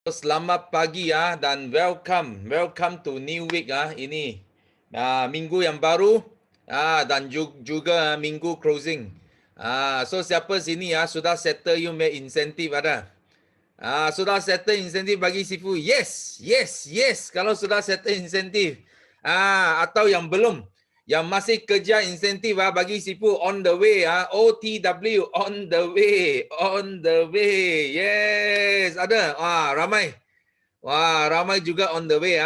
Selamat pagi dan welcome to new week ini minggu yang baru dan juga minggu closing. So siapa sini sudah settle you make insentif ada? Sudah settle insentif bagi Sifu? Yes. Kalau sudah settle insentif, atau yang belum, yang masih kerja insentif bagi Sifu on the way OTW on the way. Yes, ada. Ramai juga on the way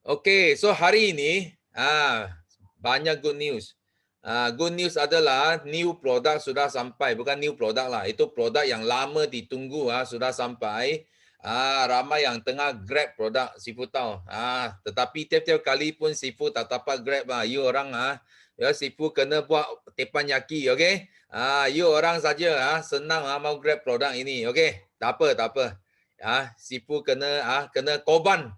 Okay, so hari ini banyak good news. Good news adalah new product sudah sampai, bukan new product lah, itu produk yang lama ditunggu sudah sampai. Ramai yang tengah grab produk Sifu tahu. Tetapi tiap-tiap kali pun Sifu tak dapat grab you orang ya Sifu kena buat tepan yaki, okay? You orang saja senang mau grab produk ini, okay? Tak apa. Sifu kena korban.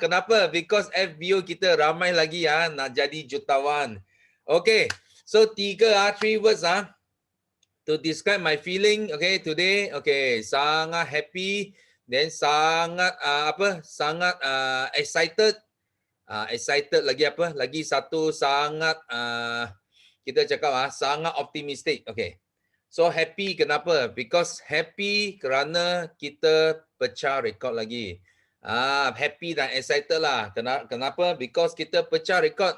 Kenapa? Because FBO kita ramai lagi nak jadi jutawan. Okay, so three words to describe my feeling. Okay, today, okay, sangat happy, then sangat sangat excited. Excited lagi apa? Lagi satu sangat kita cakap sangat optimistic. Okay. So happy kenapa? Because happy kerana kita pecah rekod lagi. Happy dan excited lah. Kenapa? Because kita pecah rekod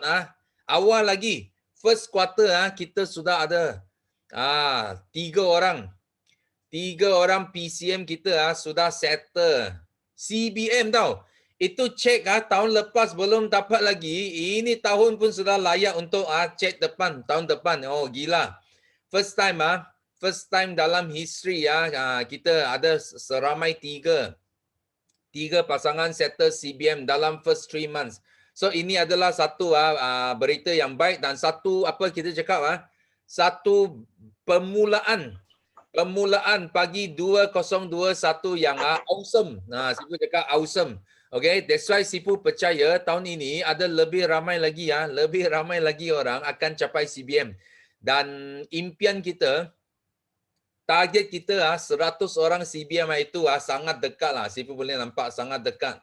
awal lagi. First quarter kita sudah ada 3 orang. 3 orang PCM kita sudah settle. CBM tau. Itu cek tahun lepas belum dapat lagi. Ini tahun pun sudah layak untuk cek depan. Tahun depan. Oh gila. First time dalam history kita ada seramai 3 pasangan settle CBM dalam first 3 months. So ini adalah satu berita yang baik dan satu apa kita cakap satu permulaan pagi 2021 yang awesome. Sifu cakap awesome. Okay, that's why Sifu percaya tahun ini ada lebih ramai lagi orang akan capai CBM. Dan impian kita, target kita 100 orang CBM itu sangat dekat lah. Sifu boleh nampak sangat dekat.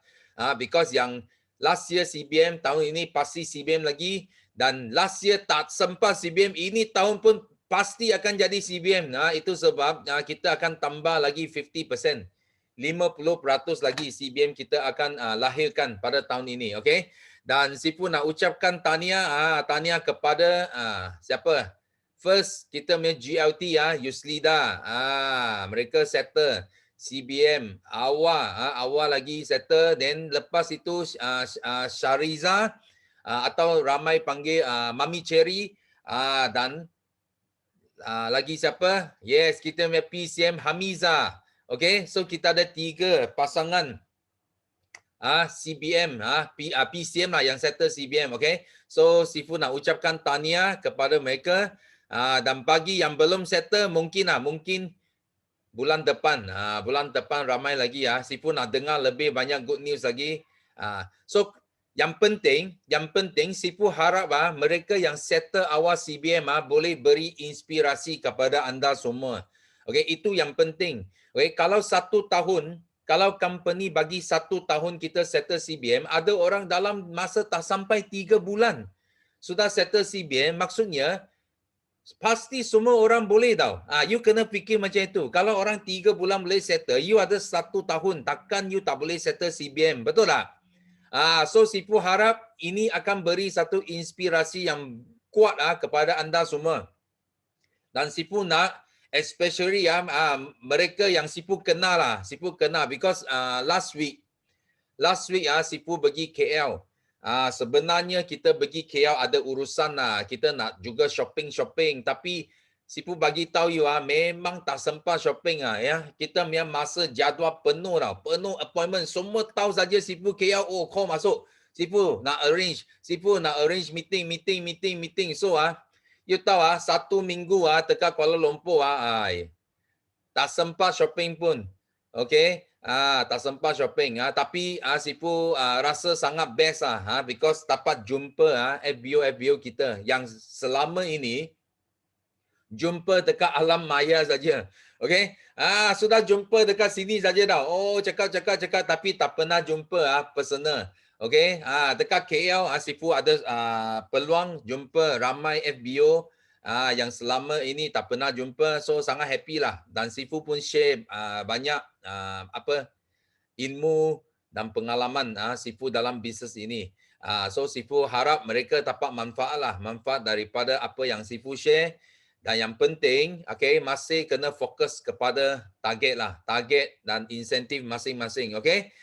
Because yang last year CBM, tahun ini pasti CBM lagi. Dan last year tak sempat CBM, ini tahun pun pasti akan jadi CBM. Itu sebab kita akan tambah lagi 50%. 50% lagi CBM kita akan lahirkan pada tahun ini. Okay? Dan Sifu nak ucapkan tahniah kepada siapa? First, kita punya GLT Yuslida. Mereka settle. CBM awal lagi settle. Then lepas itu Shariza atau ramai panggil Mami Cherry dan lagi siapa? Yes, kita punya PCM Hamiza. Okay, so kita ada 3 pasangan CBM, PCM lah yang settle CBM. Okay, so Sifu nak ucapkan tahniah kepada mereka. Dan bagi yang belum settle mungkin bulan depan ramai lagi Sifu nak dengar lebih banyak good news lagi. So yang penting Sifu harap mereka yang settle awal CBM boleh beri inspirasi kepada anda semua. Okay, itu yang penting. Okay, kalau 1 tahun, kalau company bagi 1 tahun kita settle CBM, ada orang dalam masa tak sampai 3 bulan sudah settle CBM, maksudnya pasti semua orang boleh tau. You kena fikir macam itu. Kalau orang 3 bulan boleh settle, you ada 1 tahun. Takkan you tak boleh settle CBM. Betul tak? So Sifu harap ini akan beri satu inspirasi yang kuat kepada anda semua. Dan Sifu nak, especially mereka yang Sifu kenal because last week Sifu pergi KL. Sebenarnya kita pergi KL ada urusan kita nak juga shopping tapi Sifu bagi tahu you memang tak sempat shopping ya. Kita punya masa jadual penuh penuh appointment. Semua tahu saja Sifu KL call masuk. Sifu nak arrange meeting. So you tahu 1 minggu dekat Kuala Lumpur tak sempat shopping pun. Okay? Tak sempat shopping. Tapi Sifu rasa sangat best because dapat jumpa FBO kita yang selama ini jumpa dekat alam maya saja. Okey. Sudah jumpa dekat sini saja dah. Oh, cakap tapi tak pernah jumpa personal. Okey. Dekat KL Sifu ada peluang jumpa ramai FBO yang selama ini tak pernah jumpa. So sangat happy lah. Dan Sifu pun share banyak ilmu dan pengalaman Sifu dalam bisnes ini. So Sifu harap mereka dapat manfaat lah, manfaat daripada apa yang Sifu share. Dan yang penting, okay, masih kena fokus kepada target lah, target dan insentif masing-masing, okay.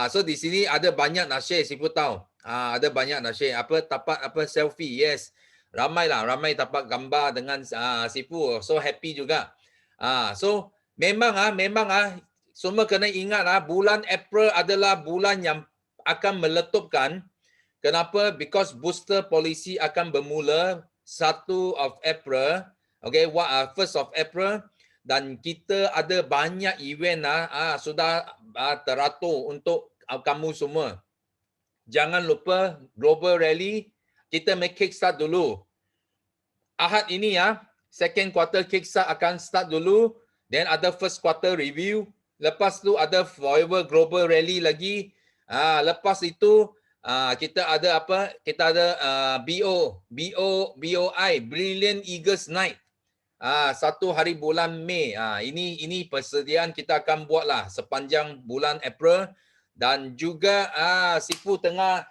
So di sini ada banyak nak share, Sifu tahu. Ada banyak nak share. Dapat selfie, yes. Ramai dapat gambar dengan Sifu. So happy juga. So memang semua kena ingat bulan April adalah bulan yang akan meletupkan. Kenapa? Because booster polisi akan bermula 1 of April. Okay, 1 of April. Dan kita ada banyak event sudah teratur untuk kamu semua. Jangan lupa Global Rally. Kita make kickstart dulu. Ahad ini second quarter kickstart akan start dulu. Then ada first quarter review. Lepas tu ada Forever Global Rally lagi. Lepas itu kita ada apa? Kita ada BOI Brilliant Eagles Night. 1 hari bulan Mei. Ini persediaan kita akan buatlah sepanjang bulan April. Dan juga Sifu tengah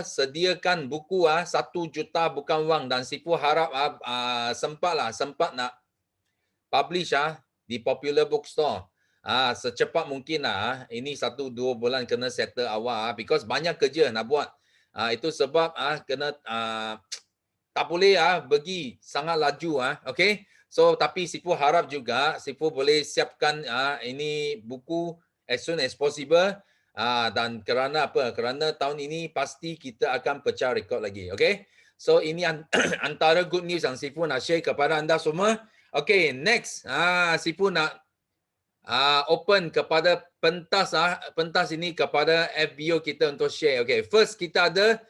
sediakan buku 1 juta bukan wang, dan Sifu harap sempat nak publish di Popular Bookstore secepat mungkin lah. Ini 1-2 bulan kena settle awal because banyak kerja nak buat. Itu sebab kena tak boleh pergi sangat laju okey. So tapi Sifu harap juga Sifu boleh siapkan ini buku as soon as possible. Dan kerana apa? Kerana tahun ini pasti kita akan pecah rekod lagi. Okay? So ini antara good news yang Sifu nak share kepada anda semua. Okay, next. Sifu nak open kepada pentas ini kepada FBO kita untuk share. Okay, first kita ada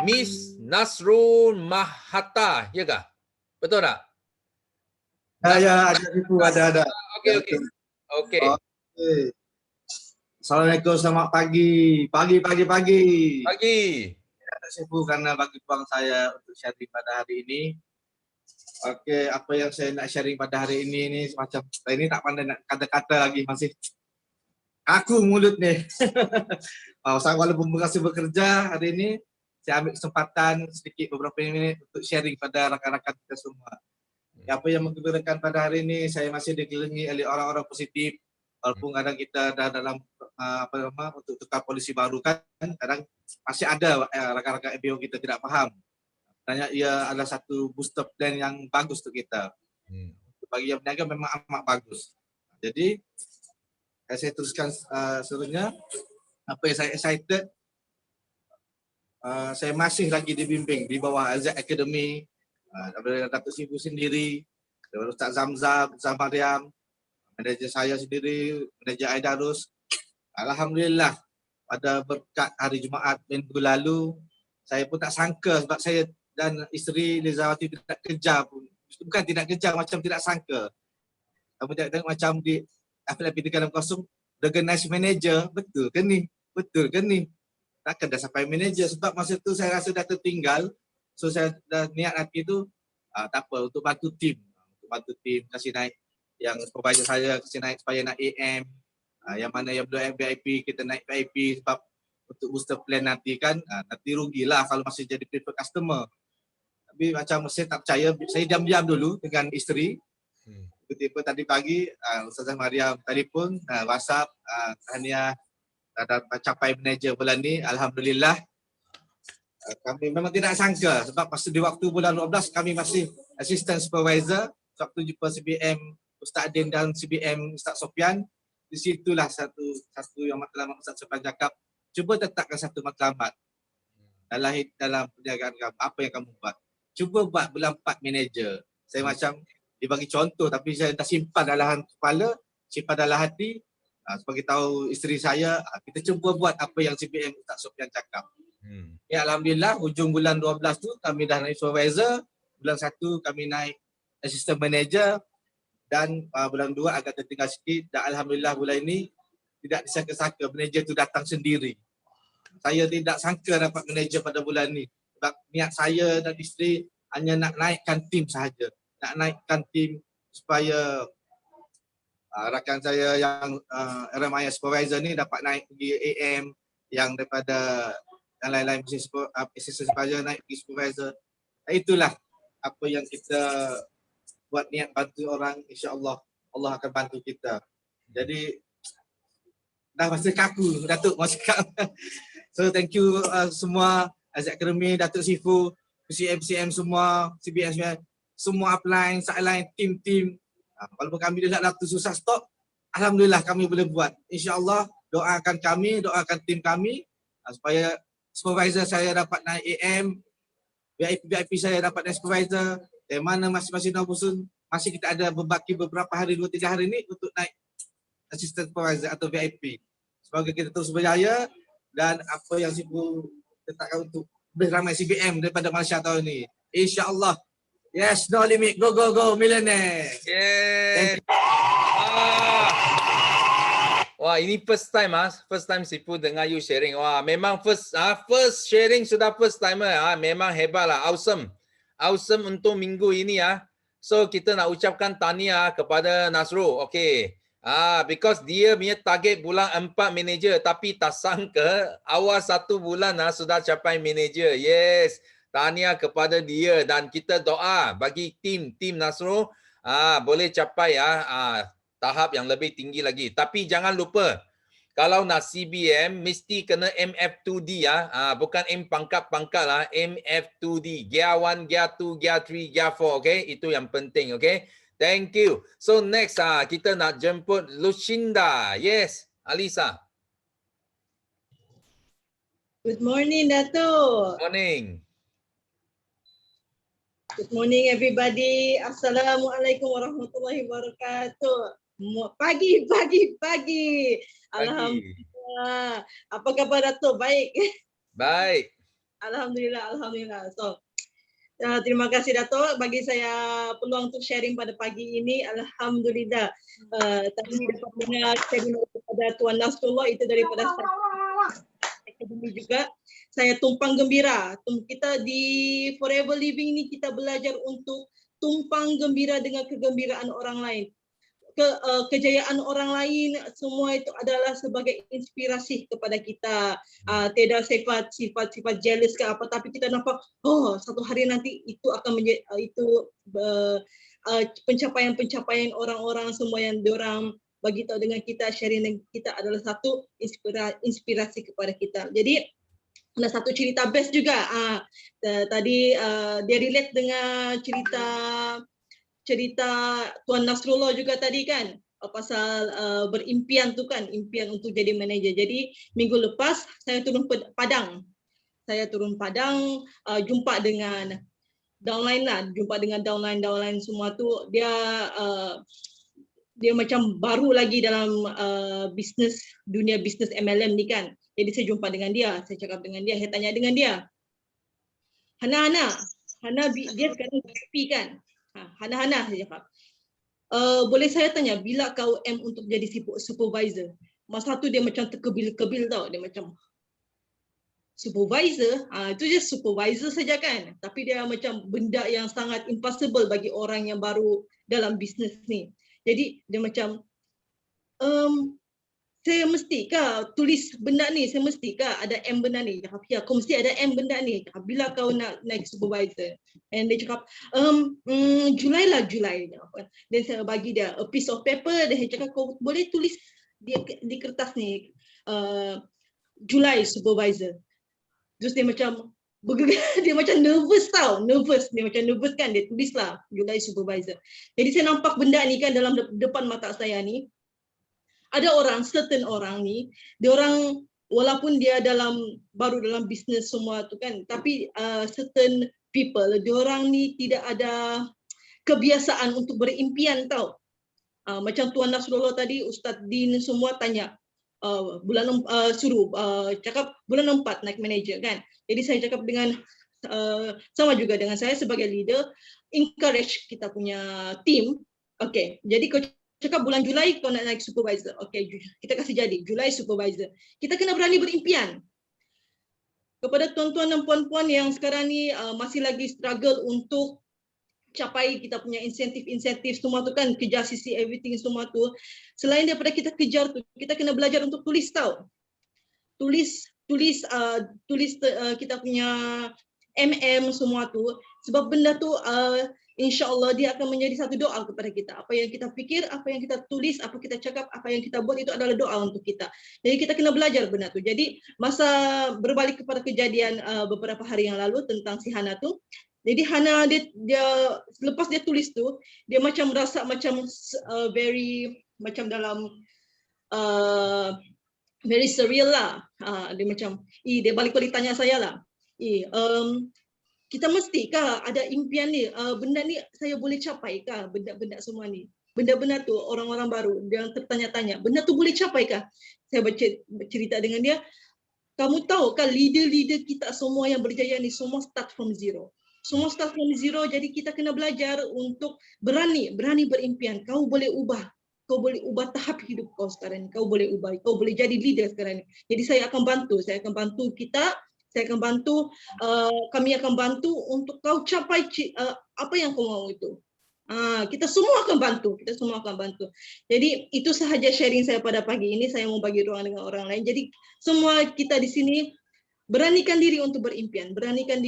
Miss Nasrul Mahata. Ya kah? Betul tak? Ya, ada Sifu, ada. Okay. Assalamualaikum, selamat pagi. Pagi. Sifu karena bagi peluang saya untuk sharing pada hari ini. Okey, apa yang saya nak sharing pada hari ini semacam ini tak pandai nak kata-kata lagi, masih kaku mulut ni. Saya walaupun masih bekerja hari ini, saya ambil kesempatan sedikit beberapa minit untuk sharing pada rakan-rakan kita semua. Apa yang menggembirakan pada hari ini, saya masih dikelilingi oleh orang-orang positif. Walaupun kadang kita dah dalam untuk tukar polisi baru kan, kadang masih ada rakan-rakan FBO kita tidak faham. Sebenarnya ia adalah satu booster plan yang bagus untuk kita. Bagi yang berniaga memang amat bagus. Jadi saya teruskan seterusnya. Apa yang saya excited, saya masih lagi dibimbing di bawah Azad Academy, daripada Datuk Sifu sendiri, daripada Ustaz Zamzam, Ustaz Mariam, manager saya sendiri, manager Aidarus. Alhamdulillah, pada berkat hari Jumaat minggu lalu, saya pun tak sangka sebab saya dan isteri Lizawati tidak kejar pun. Bukan tidak kejar, macam tidak sangka. Kamu tengok macam di FLP 360, organize manager, betul ke ni? Takkan dah sampai manager sebab masa tu saya rasa dah tertinggal. So saya dah niat hati tu, tak apa, untuk bantu tim. Kasih naik yang supervisor saya, kasih naik supaya nak AM. Yang mana yang belum VIP, kita naik VIP sebab untuk booster plan nanti kan, nanti rugilah kalau masih jadi preferred customer. Tapi macam saya tak percaya, saya diam-diam dulu dengan isteri. Tiba-tiba tadi pagi, Ustazah Mariam telefon, WhatsApp, tahniah dah capai manager bulan ni. Alhamdulillah. Kami memang tidak sangka sebab masa di waktu bulan 12 kami masih assistant supervisor. Waktu jumpa CBM Ustaz Adin dan CBM Ustaz Sofian, di situlah satu yang matlamat Ustaz Sofian cakap, cuba tetapkan satu matlamat dalam perniagaan kamu, apa yang kamu buat. Cuba buat bulan 4 manager. Saya macam dibagi contoh tapi saya dah simpan dalam kepala, simpan dalam hati. Sebagai tahu isteri saya, kita cuba buat apa yang CBM Ustaz Sofian cakap. Ya, Alhamdulillah hujung bulan 12 tu kami dah naik supervisor. Bulan 1 kami naik assistant manager dan bulan 2 agak tertinggal sikit dan alhamdulillah bulan ini tidak disangka-sangka manager tu datang sendiri. Saya tidak sangka dapat manager pada bulan ni. Sebab niat saya dan isteri hanya nak naikkan tim sahaja. Nak naikkan tim supaya rakan saya yang RMI supervisor ni dapat naik pergi AM, yang daripada yang lain-lain assistant supervisor naik pergi supervisor. Itulah apa yang kita buat niat bantu orang, insya-Allah Allah akan bantu kita. Jadi dah masa kaku Datuk masa kaku. So thank you semua Azad Academy, Datuk Sifu, PCM semua, CBS semua upline, sideline, tim-tim. Walaupun kami dah waktu susah stop, alhamdulillah kami boleh buat. Insya-Allah doakan kami, doakan tim kami supaya supervisor saya dapat naik AM, VIP saya dapat naik supervisor. Dari mana masing-masing Naubusun masih kita ada berbaki beberapa hari, 2-3 hari ni untuk naik assistant supervisor atau VIP. Semoga kita terus berjaya dan apa yang Sifu letakkan untuk lebih ramai CBM daripada Malaysia tahun ini. InsyaAllah. Yes, no limit. Go, go, go, millionaire. Yeah. Wah, ini first time first time Sifu dengar you sharing. Wah, memang first sharing sudah first timer memang hebat lah, awesome. Awesome untuk minggu ini So kita nak ucapkan tahniah kepada Nasrul. Okay. Because dia punya target bulan 4 manager tapi tak sangka awal 1 bulan sudah capai manager. Yes. Tahniah kepada dia dan kita doa bagi tim Nasrul boleh capai tahap yang lebih tinggi lagi. Tapi jangan lupa kalau nak CBM mesti kena MF2D bukan M pangkat lah, MF2D, Gear 1, Gear 2, Gear 3, Gear 4, okay? Itu yang penting, okay? Thank you. So next kita nak jemput Lucinda. Yes, Alisa. Good morning, Dato'. Morning. Good morning, everybody. Assalamualaikum warahmatullahi wabarakatuh. Pagi. Alhamdulillah. Apa khabar, Dato'? Baik. Baik. Alhamdulillah. So, terima kasih, Dato', bagi saya peluang untuk sharing pada pagi ini. Alhamdulillah. Tadi dapat dengar sharing daripada Tuan Nasrullah, itu daripada Akademi juga. Saya tumpang gembira. Kita di Forever Living ni kita belajar untuk tumpang gembira dengan kegembiraan orang lain. Kejayaan orang lain semua itu adalah sebagai inspirasi kepada kita. Tidak sifat jealous ke apa, tapi kita nampak satu hari nanti itu akan menjadi pencapaian orang-orang semua yang diorang bagi tahu dengan kita, sharing dengan kita adalah satu inspirasi kepada kita. Jadi ada satu cerita best juga. Tadi dia relate dengan cerita Tuan Nasrullah juga tadi kan, pasal berimpian tu kan, impian untuk jadi manager. Jadi minggu lepas saya turun Padang. Jumpa dengan downline semua tu. Dia macam baru lagi dalam dunia bisnes MLM ni kan. Jadi saya jumpa dengan dia, saya cakap dengan dia, saya tanya dengan dia. Hana dia sekarang VIP kan. Hana saya cakap. Boleh saya tanya bila kau untuk jadi supervisor? Masa tu dia macam terkebil-kebil tau, dia macam supervisor, itu je supervisor saja kan. Tapi dia macam benda yang sangat impossible bagi orang yang baru dalam bisnes ni. Jadi dia macam saya mestikah tulis benda ni? Saya mestikah ada M benda ni? Cakap, ya, kau mesti ada M benda ni. Cakap, bila kau nak naik supervisor? And dia cakap, Julai. Dan saya bagi dia a piece of paper. Dia cakap, kau boleh tulis di kertas ni, Julai supervisor. Terus dia macam dia macam nervous tau. Dia macam nervous kan. Dia tulislah Julai supervisor. Jadi saya nampak benda ni kan dalam depan mata saya ni. Ada certain orang ni, dia orang walaupun dia baru dalam bisnes semua tu kan, tapi certain people, dia orang ni tidak ada kebiasaan untuk berimpian tau. Macam Tuan Nasrullah tadi, Ustaz Din semua tanya, cakap bulan 4 naik manager kan. Jadi saya cakap dengan sama juga dengan saya sebagai leader, encourage kita punya team. Okay, jadi kau cakap bulan Julai kau nak naik supervisor. Okay, kita kasih jadi Julai supervisor. Kita kena berani berimpian. Kepada tuan-tuan dan puan-puan yang sekarang ni masih lagi struggle untuk capai kita punya insentif semua tu kan, kejar sisi everything semua tu. Selain daripada kita kejar tu, kita kena belajar untuk tulis tau. Tulis kita punya semua tu, sebab benda tu insya-Allah dia akan menjadi satu doa kepada kita. Apa yang kita fikir, apa yang kita tulis, apa kita cakap, apa yang kita buat itu adalah doa untuk kita. Jadi kita kena belajar benda tu. Jadi masa berbalik kepada kejadian beberapa hari yang lalu tentang si Hana tu, jadi Hana dia lepas dia tulis tu, dia macam rasa macam very macam dalam very surreal lah. Dia macam, dia balik tanya saya lah. Kita mestikah ada impian ni, benda ni saya boleh capai kah, benda-benda semua ni. Benda-benda tu orang-orang baru dia tertanya-tanya, benda tu boleh capai kah? Saya bercerita dengan dia, kamu tahu kan leader-leader kita semua yang berjaya ni semua start from zero. Semua start from zero, jadi kita kena belajar untuk berani berimpian. Kau boleh ubah tahap hidup kau sekarang ni. Kau boleh ubah, kau boleh jadi leader sekarang ni. Jadi saya akan bantu kita, kami akan bantu untuk kau capai apa yang kau mahu itu. Kita semua akan bantu, Jadi itu sahaja sharing saya pada pagi ini. Saya mau bagi ruang dengan orang lain. Jadi semua kita di sini beranikan diri untuk berimpian, beranikan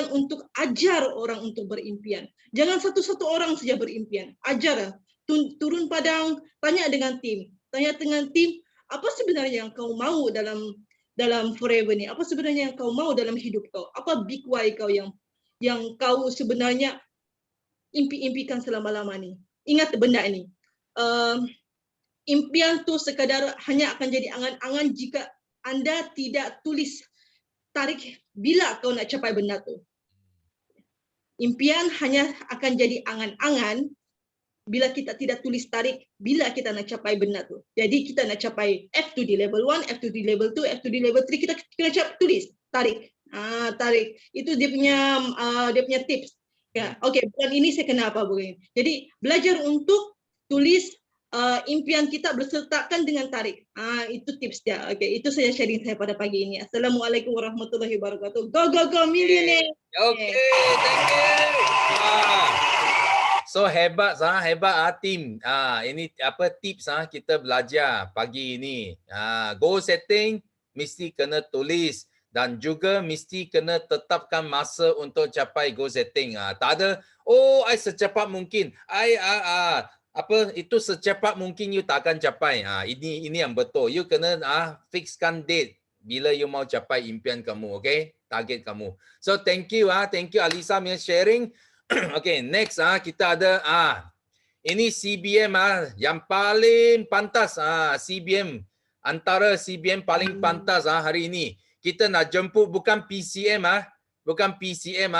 untuk ajar orang untuk berimpian. Jangan satu-satu orang saja berimpian. Ajar, turun padang, tanya dengan tim, apa sebenarnya yang kau mahu dalam forever ni? Apa sebenarnya yang kau mahu dalam hidup kau? Apa big why kau yang kau sebenarnya impikan selama-lama ni? Ingat benda ini. Impian tu sekadar hanya akan jadi angan-angan jika anda tidak tulis tarik bila kau nak capai benda tu. Impian hanya akan jadi angan-angan bila kita tidak tulis tarik bila kita nak capai benda tu. Jadi kita nak capai F2D level 1, F2D level 2, F2D level 3, kita kena tulis tarik. Tarik. Itu dia punya tips. Ya, okey, bulan ini saya kena apa begini. Jadi belajar untuk tulis impian kita bersertakan dengan tarik. Itu tips dia. Okey, itu saya sharing saya pada pagi ini. Assalamualaikum warahmatullahi wabarakatuh. Go millionaire. Okay, thank you. So hebat tim. Ini apa tips kita belajar pagi ini. Goal setting mesti kena tulis dan juga mesti kena tetapkan masa untuk capai goal setting. Tak ada I secepat mungkin. Itu secepat mungkin you tak akan capai. Ini yang betul. You kena fixkan date bila you mau capai impian kamu, okay? Target kamu. So thank you Alisa punya sharing. Okay, next kita ada ini CBM yang paling pantas. CBM antara CBM paling pantas hari ini. Kita nak jemput bukan PCM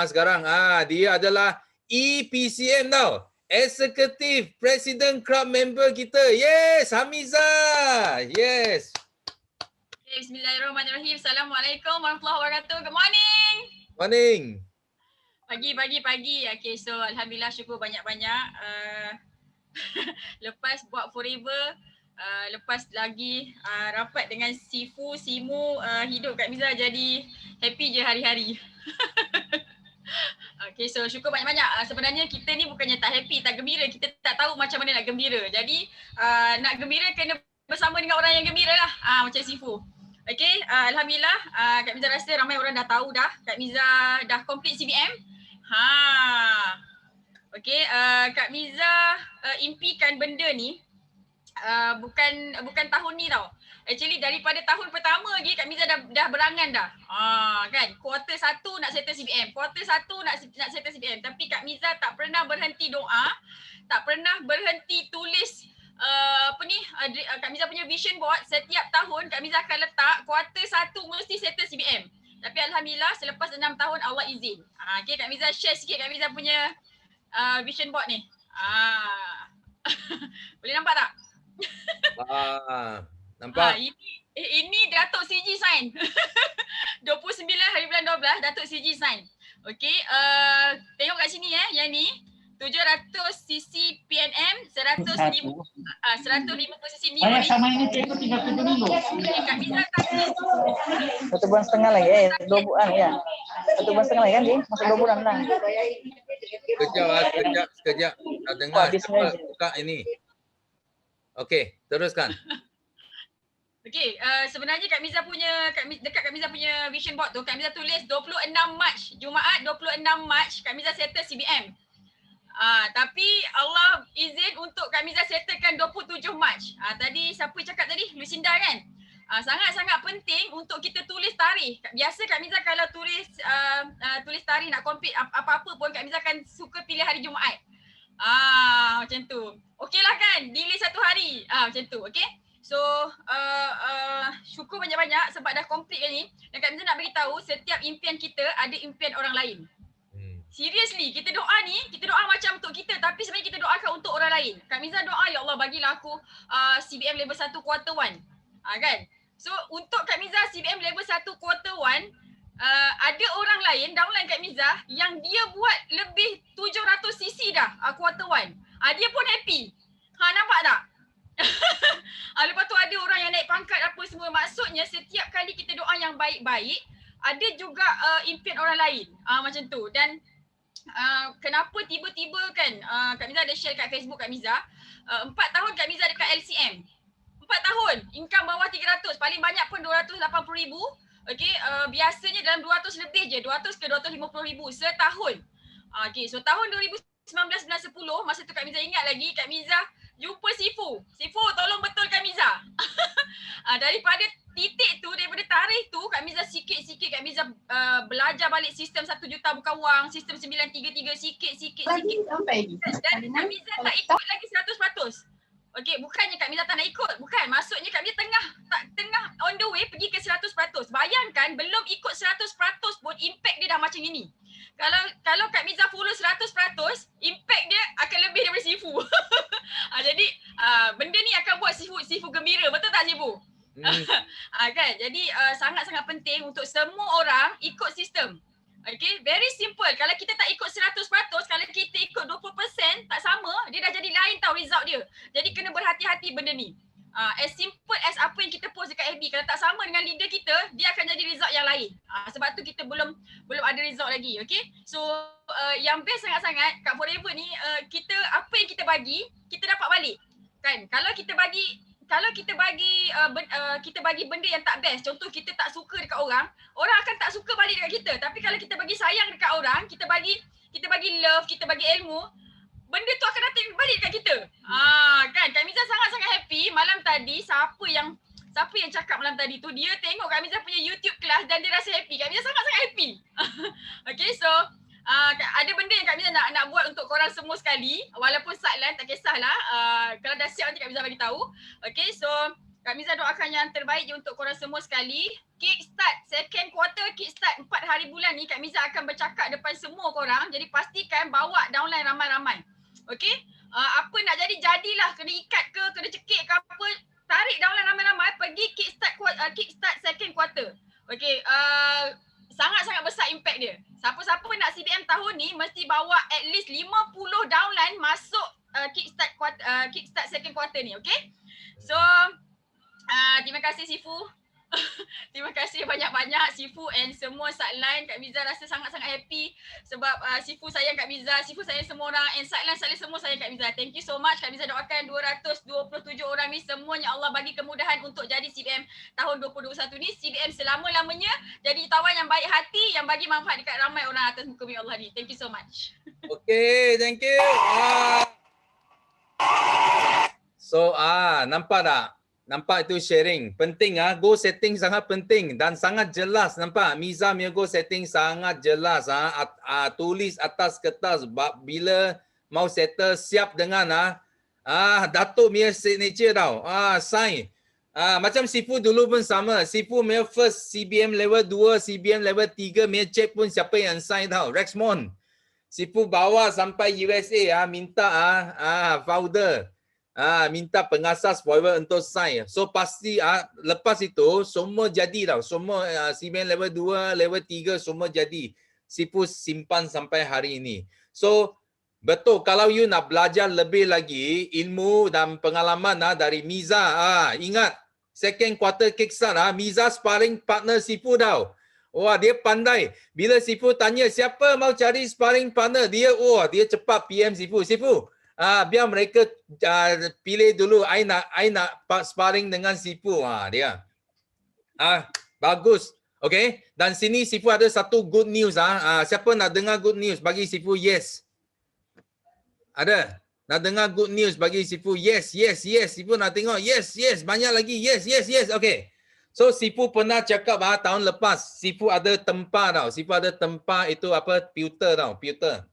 sekarang. Dia adalah EPCM tau. Executive President Club member kita. Yes, Hamiza. Yes. Okay, bismillahirrahmanirrahim. Assalamualaikum warahmatullahi wabarakatuh. Good morning. Morning. Pagi. Okay, so alhamdulillah syukur banyak-banyak. Lepas buat forever, lepas lagi rapat dengan Simu, hidup Kak Miza jadi happy je hari-hari. Okay, so syukur banyak-banyak. Sebenarnya kita ni bukannya tak happy, tak gembira. Kita tak tahu macam mana nak gembira. Jadi nak gembira kena bersama dengan orang yang gembira lah. Macam Sifu. Okay, alhamdulillah Kak Miza rasa ramai orang dah tahu dah. Kak Miza dah complete CBM. Okay, Kak Miza impikan benda ni bukan tahun ni tau. Actually daripada tahun pertama lagi Kak Miza dah berangan dah. Kan, kuarter 1 nak settle CBM, kuarter 1 nak settle CBM. Tapi Kak Miza tak pernah berhenti doa, tak pernah berhenti tulis Kak Miza punya vision board. Setiap tahun Kak Miza akan letak kuarter 1 mesti settle CBM. Tapi alhamdulillah selepas 6 tahun Allah izin. Okay, Kak Miza share sikit Kak Miza punya vision board ni. Boleh nampak tak? Nampak? Ini Datuk CG sign. 29 hari bulan 12 Datuk CG sign. Okey, tengok kat sini yang ni 700 cc PNM, 150 cc ni. Saya sama ini itu 37 dulu. Kak Miza tadi 1 bulan setengah lagi, 2 bulan ya. 1 bulan setengah lagi kan, Ji? Masuk 2 bulan lah. Sekejap. Tak dengar. habis Siapa ni. buka ini? Okey, teruskan. Okey, sebenarnya dekat Kak Miza punya vision board tu, Kak Miza tulis 26 Mac, Jumaat 26 Mac, Kak Miza settle CBM. Tapi Allah izin untuk Kak Miza settlekan 27 Mac. Tadi siapa cakap tadi? Lucinda kan? Sangat-sangat penting untuk kita tulis tarikh. Biasa Kak Miza kalau tulis tarikh nak compete apa-apa pun Kak Miza akan suka pilih hari Jumaat. Macam tu. Okeylah kan? Delay 1 hari. Macam tu. Okey? So syukur banyak-banyak sebab dah complete kan ni. Dan Kak Miza nak bagi tahu setiap impian kita ada impian orang lain. Seriously, kita doa macam untuk kita tapi sebenarnya kita doakan untuk orang lain. Kak Miza doa, ya Allah bagilah aku CBM level 1 quarter 1. Kan? So untuk Kak Miza CBM level 1 quarter 1, ada orang lain downline Kak Miza yang dia buat lebih 700 cc dah quarter 1. Dia pun happy. Nampak tak? Lepas tu ada orang yang naik pangkat apa semua. Maksudnya setiap kali kita doa yang baik-baik, ada juga impian orang lain. Macam tu. Dan kenapa tiba-tiba kan Kak Miza ada share kat Facebook Kak Miza, 4 tahun Kak Miza dekat LCM. 4 tahun, income bawah 300, paling banyak pun 280,000. Okey, biasanya dalam 200 lebih je, 200 ke 250,000 setahun. Okey, so tahun 2019 bulan 10, masa tu Kak Miza ingat lagi, Kak Miza jumpa Sifu. Sifu, tolong betul Kak Miza. Daripada titik tu, daripada tarikh tu, Kak Miza sikit-sikit Kak Miza belajar balik sistem 1 juta bukan wang, sistem 933 sikit-sikit. Dan Kak Miza tak ikut lagi 100%. Okey, bukannya Kak Miza tak nak ikut, bukan. Maksudnya Kak Miza tengah on the way pergi ke 100%. Bayangkan belum ikut 100% pun impact dia dah macam ini. Kalau Kak Miza follow 100%, impact dia akan lebih daripada Sifu. Jadi benda ni akan buat Sifu gembira, betul tak Sifu? Kan? Jadi sangat-sangat penting untuk semua orang ikut sistem. Okay, very simple. Kalau kita tak ikut 100%, kalau kita ikut 20%, tak sama, dia dah jadi lain tau result dia. Jadi kena berhati-hati benda ni. As simple as apa yang kita post dekat FB, kalau tak sama dengan leader kita, dia akan jadi result yang lain. Sebab tu kita belum ada result lagi. Okay, so yang best sangat-sangat kat Forever ni, kita apa yang kita bagi, kita dapat balik. Kan? Kalau kita bagi benda yang tak best, contoh kita tak suka dekat orang akan tak suka balik dekat kita. Tapi kalau kita bagi sayang dekat orang, kita bagi love, kita bagi ilmu, benda tu akan datang balik dekat kita. Kan? Kak Miza sangat-sangat happy malam tadi. Siapa yang cakap malam tadi tu, dia tengok Kak Miza punya YouTube kelas dan dia rasa happy. Kak Miza sangat-sangat happy. Okay, so ada benda yang Kak Miza nak buat untuk korang semua sekali, walaupun sideline tak kisahlah. Kalau dah siap nanti Kak Miza bagi tahu. Okay, so Kak Miza doakan yang terbaik je untuk korang semua sekali. Kickstart second quarter, kickstart 4 hari bulan ni Kak Miza akan bercakap depan semua korang. Jadi pastikan bawa downline ramai-ramai. Okay, apa nak jadilah, kena ikat ke, kena cekik ke apa, tarik downline ramai-ramai, pergi kickstart second quarter. Okay, sangat-sangat besar impact dia. Siapa-siapa nak CBM tahun ni mesti bawa at least 50 downline masuk kickstart second quarter ni, okay? So terima kasih Sifu. Terima kasih banyak-banyak Sifu and semua sideline. Kak Miza rasa sangat-sangat happy sebab Sifu sayang Kak Miza, Sifu sayang semua orang and sideline semua sayang Kak Miza. Thank you so much. Kak Miza doakan 227 orang ni semuanya Allah bagi kemudahan untuk jadi CBM tahun 2021 ni. CBM selama-lamanya jadi tawan yang baik hati yang bagi manfaat dekat ramai orang atas muka bumi Allah ni. Thank you so much. Okay, thank you. So nampak tak? Nampak itu sharing. Penting goal setting sangat penting dan sangat jelas. Nampak Miza punya goal setting sangat jelas tulis atas kertas bila mau settle siap dengan Datuk punya signature tau. Sign. Macam Sifu dulu pun sama. Sifu punya first CBM level 2, CBM level 3 punya check pun siapa yang sign tau? Rexmond. Sifu bawa sampai USA minta founder. Minta pengasas Forever untuk sign. So pasti lepas itu semua jadi tau. Semua CBM level 2, level 3 semua jadi. Sifu simpan sampai hari ini. So betul, kalau you nak belajar lebih lagi ilmu dan pengalaman dari Miza, ingat second quarter kickstart Miza sparring partner Sifu tau. Wah, dia pandai. Bila Sifu tanya siapa mau cari sparring partner, dia cepat PM Sifu. Sifu, biar mereka pilih dulu. I nak sparring dengan Sifu. Dia. Bagus. Okay. Dan sini Sifu ada satu good news. Siapa nak dengar good news? Bagi Sifu yes. Ada? Nak dengar good news bagi Sifu? Yes, yes, yes. Sifu nak tengok? Yes, yes. Banyak lagi. Yes, yes, yes. Okay. So Sifu pernah cakap tahun lepas. Sifu ada tempat tau. Sifu ada tempat itu apa? Pewter tau. Pewter.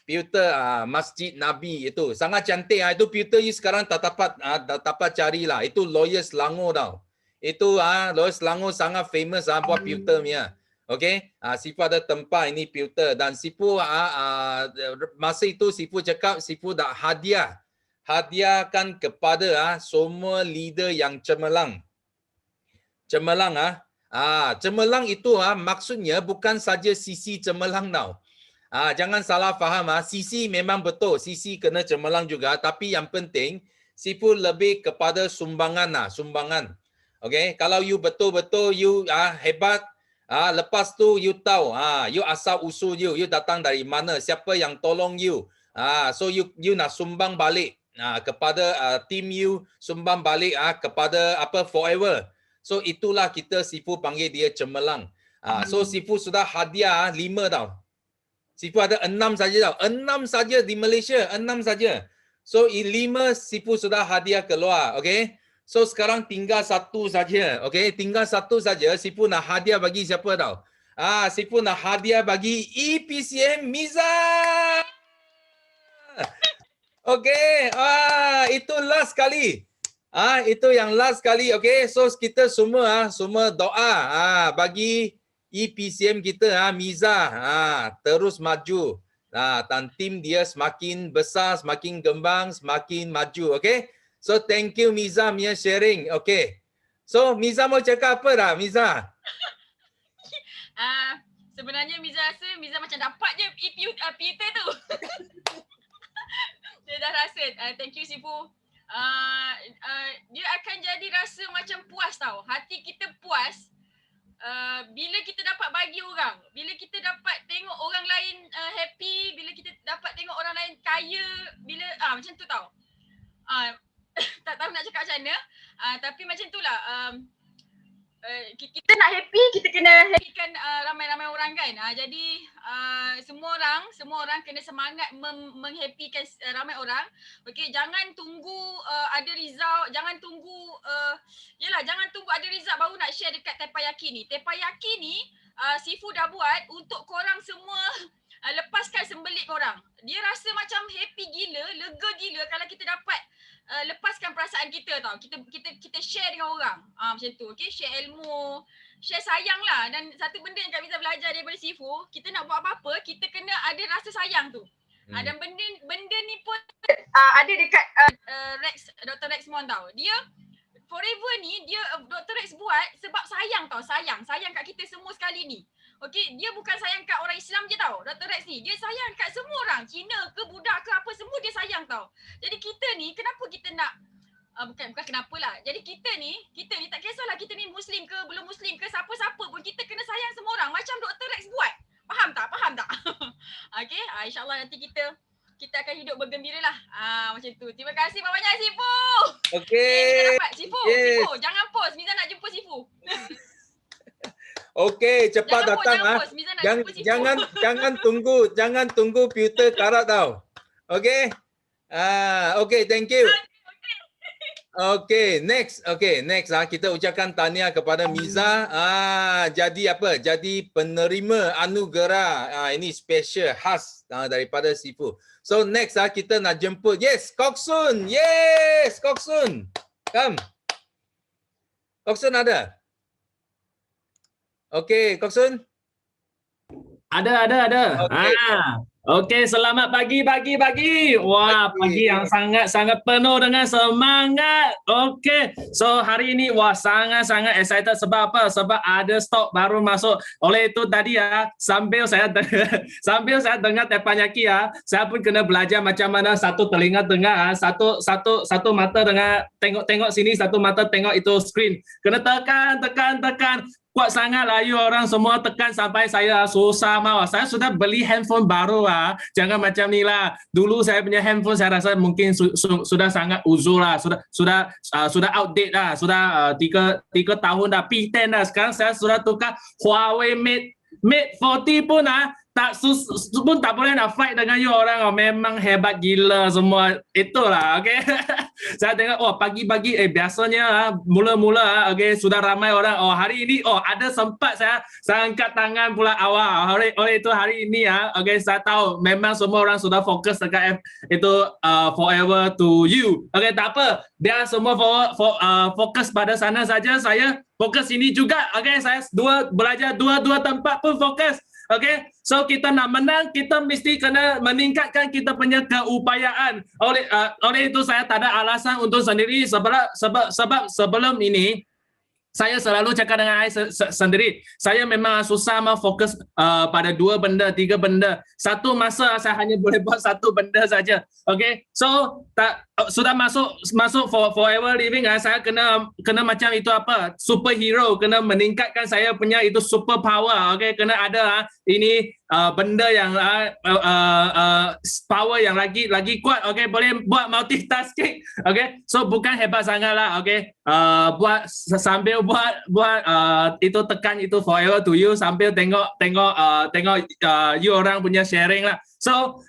Pewter Masjid Nabi itu. Sangat cantik. Itu pewter you sekarang tak dapat carilah. Itu Lawyer Selangor tau. Itu Lawyer Selangor sangat famous buat pewter punya. Okay, Sifu ada tempat ini pewter dan Sifu masa itu Sifu cakap Sifu dah hadiahkan kepada semua leader yang cemerlang. Cemerlang cemerlang itu maksudnya bukan saja sisi cemerlang tau. Jangan salah faham sisi memang betul, sisi kena cemerlang juga, tapi yang penting Sifu lebih kepada sumbangan sumbangan. Okay, kalau you betul-betul you hebat. Lepas tu you tahu, you asal usul you datang dari mana, siapa yang tolong you. So you nak sumbang balik kepada team you, sumbang balik kepada forever. So itulah kita Sifu panggil dia cemerlang. So Sifu sudah hadiah 5 tau. Sifu ada 6 saja tau. 6 saja di Malaysia, 6 saja. So 5 Sifu sudah hadiah keluar, okay? So sekarang tinggal 1 saja. Okay, tinggal 1 saja. Sifu nak hadiah bagi siapa tau? Sifu nak hadiah bagi EPCM Miza. Okay, itu last kali. Itu yang last kali. Okay, so kita semua doa bagi EPCM kita Miza terus maju. Dan tim dia semakin besar, semakin gembang, semakin maju. Okay. So thank you Miza punya sharing. Okay. So Miza mau cakap apa dah Miza? Sebenarnya Miza rasa Miza macam dapat je Peter tu. Dia dah rasa. Thank you Sifu. Dia akan jadi rasa macam puas tau. Hati kita puas. Bila kita dapat bagi orang, bila kita dapat tengok orang lain happy, bila kita dapat tengok orang lain kaya, bila macam tu tau. Tak tahu nak cakap macam mana, tapi macam itulah. Kita nak happy, kita kena happykan ramai-ramai orang kan. Jadi semua orang kena semangat menghappykan ramai orang. Okey, jangan tunggu ada result, jangan tunggu jangan tunggu ada result baru nak share dekat Tepayaki ni. Tepayaki ni Sifu dah buat untuk korang semua lepaskan sembelit korang. Dia rasa macam happy gila, lega gila kalau kita dapat lepaskan perasaan kita tau. Kita share dengan orang. Macam tu. Okey, share ilmu, share sayang lah. Dan satu benda yang Kak Miza belajar daripada Sifu, kita nak buat apa-apa, kita kena ada rasa sayang tu. Dan benda ni pun ada dekat Dr. Rexmond tau. Dia Forever ni dia Dr. Rex buat sebab sayang tau, sayang kat kita semua sekali ni. Okey, dia bukan sayang kat orang Islam je tau. Dr. Rex ni, dia sayang kat semua orang, Cina ke Buddha ke apa semua dia sayang tau. Jadi kita ni kenapa kita nak bukan kenapalah. Jadi kita ni tak kisahlah kita ni Muslim ke belum Muslim ke siapa-siapa pun kita kena sayang semua orang macam Dr. Rex buat. Faham tak? Okey, insya-Allah nanti kita akan hidup bergembira lah. Macam tu. Terima kasih banyak Sifu. Okey. Sifu, Sifu, jangan post. Miza nak jumpa Sifu. Okey, cepat datang Jangan tunggu pewter karat tau. Okey. Okey, thank you. Okey, next kita ucapkan tahniah kepada Miza. Jadi apa? Jadi penerima anugerah. Ini special khas daripada Sifu. So next kita nak jemput. Yes, Koksun. Yes, Koksun. Come. Koksun ada? Okey, Koksun. Ada. Okay. Okey, selamat pagi. Wah, pagi yang sangat penuh dengan semangat. Okey, so hari ini wah sangat excited sebab apa? Sebab ada stok baru masuk. Oleh itu tadi sambil saya dengar teppanyaki saya pun kena belajar macam mana satu telinga dengar, satu mata dengar tengok sini, satu mata tengok itu screen. Kena tekan. Kuat sangat lah you orang semua tekan sampai saya susah mau. Saya sudah beli handphone baru Jangan macam ni lah. Dulu saya punya handphone saya rasa mungkin sudah sangat uzur lah. Sudah outdate lah. Sudah 3 tahun dah P10 dah. Sekarang saya sudah tukar Huawei Mate 40 pun pun tak boleh nak fight dengan you orang. Memang hebat gila semua. Itulah, okay. Saya tengok, pagi-pagi, biasanya mula-mula, okay, sudah ramai orang. Hari ini, ada sempat saya angkat tangan pula awal. Oleh itu hari ini, okay, saya tahu memang semua orang sudah fokus dekat itu forever to you. Okay, tak apa. Dia semua fokus pada sana saja. Saya fokus ini juga. Okay, saya belajar dua tempat pun fokus. Okay, so kita nak menang, kita mesti kena meningkatkan kita punya keupayaan. Oleh itu saya tak ada alasan untuk sendiri sebab sebelum ini saya selalu cakap dengan saya sendiri. Saya memang susah mau fokus pada 2 benda, 3 benda. Satu masa saya hanya boleh buat satu benda saja. Okay, so sudah masuk forever living. Saya kena macam itu apa? Superhero, kena meningkatkan saya punya itu super power. Okay, kena ada ini benda yang power yang lagi kuat. Okay, boleh buat multitasking. Okay, so bukan hebat sangat lah. Okay, buat sambil buat itu tekan itu forever to you sambil tengok you orang punya sharing lah. So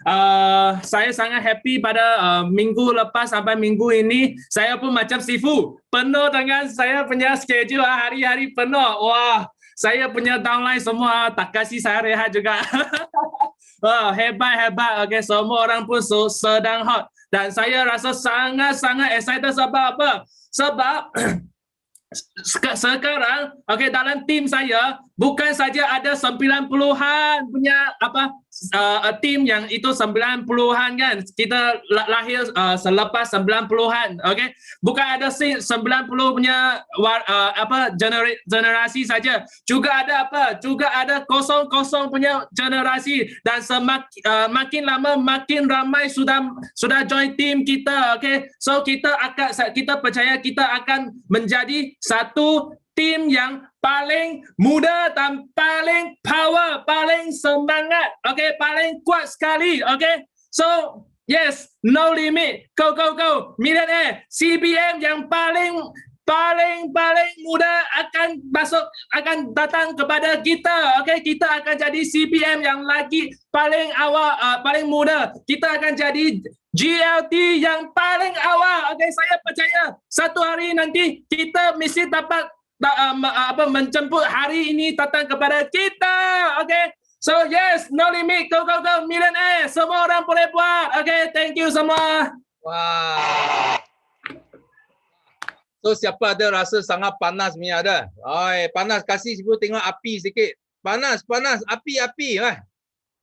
saya sangat happy pada minggu lepas sampai minggu ini. Saya pun macam Sifu, penuh dengan saya punya schedule hari-hari penuh. Wah, saya punya downline semua tak kasih saya rehat juga. Wah, hebat. Okay, semua orang pun sedang hot dan saya rasa sangat excited sebab apa? Sebab sekarang okay, dalam tim saya bukan saja ada 90-an punya tim yang itu 90-an kan, kita lahir selepas 90-an. Okay, bukan ada 90 punya generasi saja, juga ada kosong punya generasi dan makin lama makin ramai sudah join tim kita. Okay, so kita percaya kita akan menjadi satu tim yang paling muda dan paling power, paling semangat, okay, paling kuat sekali. Okay, so yes, no limit, go millionaire. CBM yang paling muda akan datang kepada kita. Okay, kita akan jadi CBM yang lagi paling awal, paling muda. Kita akan jadi GLT yang paling awal. Okay, saya percaya satu hari nanti kita mesti dapat menjemput hari ini datang kepada kita. Okay, so yes, no limit, go millionaire. Semua orang boleh buat. Okay, thank you semua. Wah. So siapa ada rasa sangat panas punya ada? Panas, kasih Sifu tengok api sikit. Panas, api lah.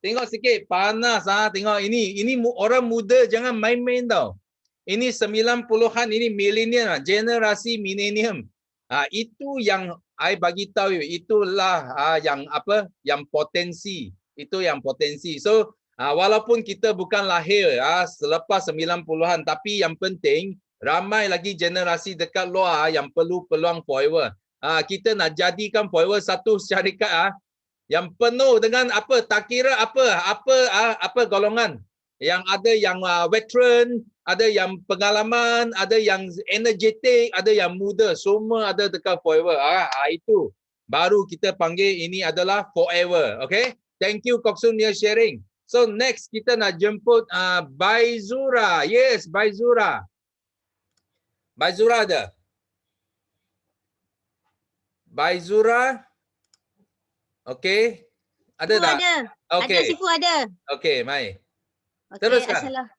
Tengok sikit, panas tengok ini orang muda jangan main-main tau. Ini 90-an, ini millennial, generasi millennium. Itu yang I bagi tahu, itulah yang potensi. Itu yang potensi. So walaupun kita bukan lahir selepas 90-an, tapi yang penting ramai lagi generasi dekat luar yang perlu peluang forever. Kita nak jadikan forever satu syarikat yang penuh dengan tak kira apa golongan. Yang ada yang veteran, ada yang pengalaman, ada yang energetik, ada yang muda, semua ada dekat forever. Itu baru kita panggil ini adalah forever. Okay, thank you Koksun your sharing. So next kita nak jemput Baizura. Yes, Baizura ada. Baizura. Okay. Ada tak? Ada. Okay. Ada, Sifu ada. Okay, mai. Okay, Teruskan.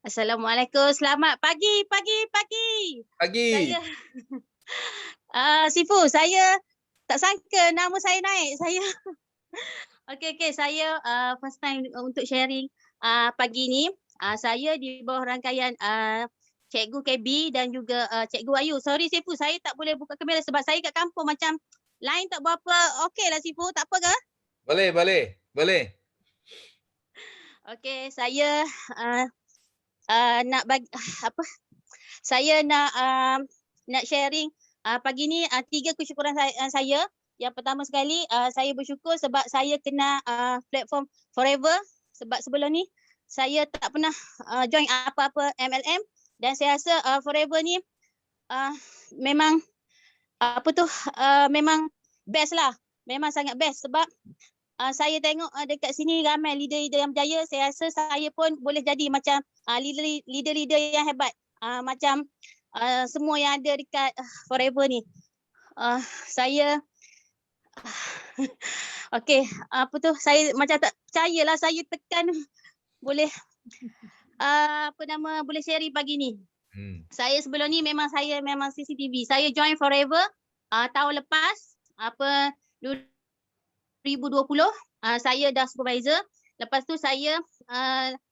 Assalamualaikum. Selamat pagi. Pagi. Saya Sifu, saya tak sangka nama saya naik. Okey, saya first time untuk sharing pagi ni. Saya di bawah rangkaian Cikgu KB dan juga Cikgu Ayu. Sorry Sifu, saya tak boleh buka kamera sebab saya kat kampung macam line tak berapa okey lah Sifu, tak apa ke? Boleh. Okey, saya nak bagi apa? Saya nak sharing pagi ni 3 kesyukuran saya. Yang pertama sekali saya bersyukur sebab saya kena platform Forever sebab sebelum ni saya tak pernah join apa-apa MLM dan saya rasa Forever ni memang memang best lah. Memang sangat best sebab saya tengok dekat sini ramai leader-leader yang berjaya. Saya rasa saya pun boleh jadi macam leader-leader yang hebat. Macam semua yang ada dekat Forever ni. Saya okey, saya macam tak percayalah saya tekan boleh boleh sharing pagi ni. Saya sebelum ni memang CCTV. Saya join Forever tahun lepas 2020. Saya dah supervisor. Lepas tu saya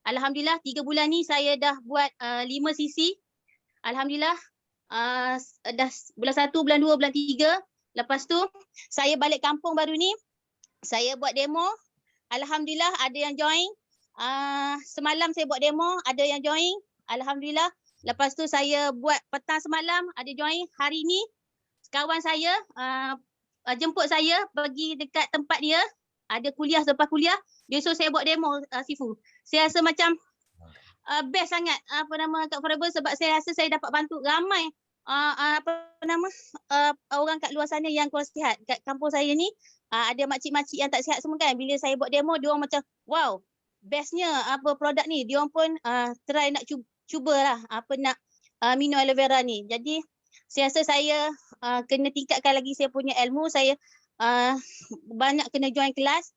alhamdulillah 3 bulan ni saya dah buat 5 CC. Alhamdulillah dah bulan 1, bulan 2, bulan 3. Lepas tu saya balik kampung baru ni. Saya buat demo. Alhamdulillah ada yang join. Semalam saya buat demo, ada yang join. Alhamdulillah. Lepas tu saya buat petang semalam, ada join. Hari ni kawan saya jemput saya pergi dekat tempat dia. Ada kuliah, selepas kuliah dia suruh saya buat demo Sifu. Saya rasa macam best sangat kat Forever sebab saya rasa saya dapat bantu ramai orang kat luar sana yang kurang sihat. Kat kampung saya ni ada makcik-makcik yang tak sihat semua kan. Bila saya buat demo, dia orang macam wow, bestnya produk ni. Dia orang pun try nak cubalah nak minum aloe vera ni. Jadi saya rasa saya kena tingkatkan lagi saya punya ilmu. Saya banyak kena join kelas.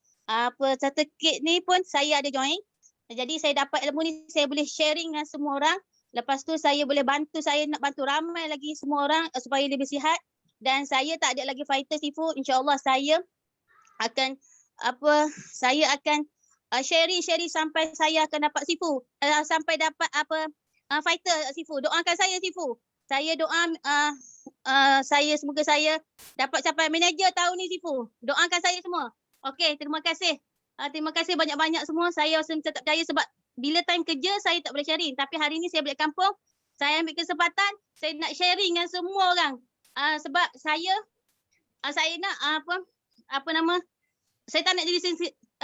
Certificate ni pun saya ada join. Jadi saya dapat ilmu ni, saya boleh sharing dengan semua orang. Lepas tu saya boleh bantu, saya nak bantu ramai lagi semua orang supaya lebih sihat. Dan saya tak ada lagi fighter Sifu. InsyaAllah saya akan sharing sampai saya akan dapat Sifu. Sampai dapat fighter Sifu. Doakan saya Sifu. Saya doa semoga saya dapat capai manager tahun ni Sifu. Doakan saya semua. Okey, terima kasih. Terima kasih banyak-banyak semua. Saya rasa macam tak percaya sebab bila time kerja saya tak boleh sharing. Tapi hari ni saya balik kampung, saya ambil kesempatan, saya nak sharing dengan semua orang. Sebab saya nak saya tak nak jadi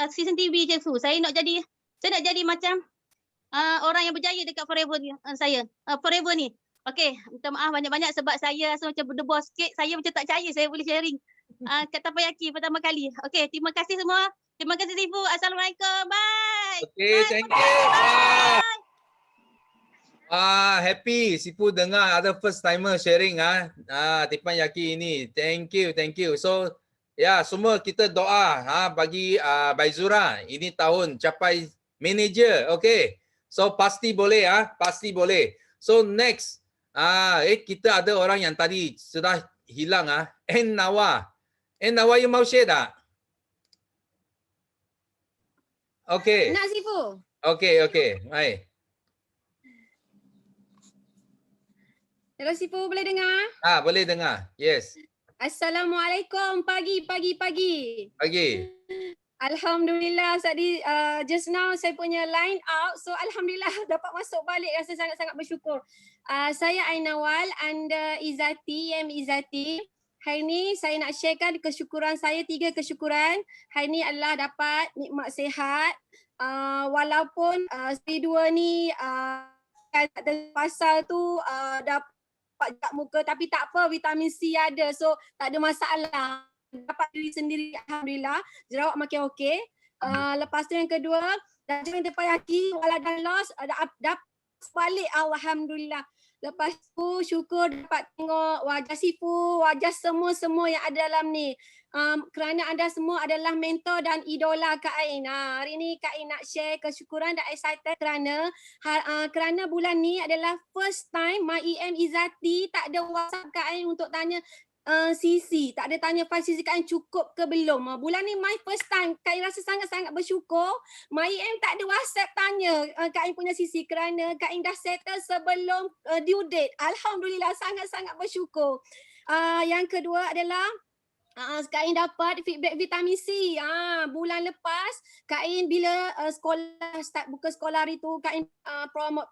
season TV je tu. Saya nak jadi macam orang yang berjaya dekat Forever ni. Forever ni. Okey, minta maaf banyak-banyak sebab saya rasa macam berdebor sikit. Saya macam tak percaya saya boleh sharing kat Tapayaki pertama kali. Okey, terima kasih semua. Terima kasih Sifu. Assalamualaikum. Bye. Okay, thank you. Happy Sifu dengar ada first timer sharing Tapayaki ini. Thank you. So semua kita doa bagi Baizura ini tahun capai manager. Okay. So pasti boleh pasti boleh. So next kita ada orang yang tadi sudah hilang Nawa. Nawa you mau share tak? Okay. Nak Sifu. Okay. Hai. Hello Sifu, boleh dengar? Boleh dengar. Yes. Assalamualaikum. Pagi. Pagi. Alhamdulillah tadi just now saya punya line out. So alhamdulillah dapat masuk balik, rasa sangat-sangat bersyukur. Saya Ainawal anda Izzati, Izzati. Hari ni saya nak sharekan kesyukuran saya, 3 kesyukuran. Hari ni adalah dapat nikmat sihat. Walaupun segi 2 ni pasal tu dapat jak muka tapi tak apa, vitamin C ada. So tak ada masalah. Dapat diri sendiri alhamdulillah. Jerawat makin okey. Lepas tu yang kedua, dah join Tapayaki walau dah lost dapat balik alhamdulillah. Lepas tu syukur dapat tengok wajah Sifu, wajah semua yang ada dalam ni. Kerana anda semua adalah mentor dan idola Kak Ain. Hari ni Kak Ain nak share kesyukuran dan excited kerana bulan ni adalah first time My EM Izzati tak ada WhatsApp Kak Ain untuk tanya CC, tak ada tanya 5 CC Kak Ain cukup ke belum. Bulan ni my first time, Kak Ain rasa sangat-sangat bersyukur. My EM tak ada WhatsApp tanya Kak Ain punya CC kerana Kak Ain dah settle sebelum due date. Alhamdulillah, sangat-sangat bersyukur. Yang kedua adalah Kak Ain dapat feedback vitamin C. Bulan lepas Kak Ain bila sekolah start buka sekolah hari tu Kak Ain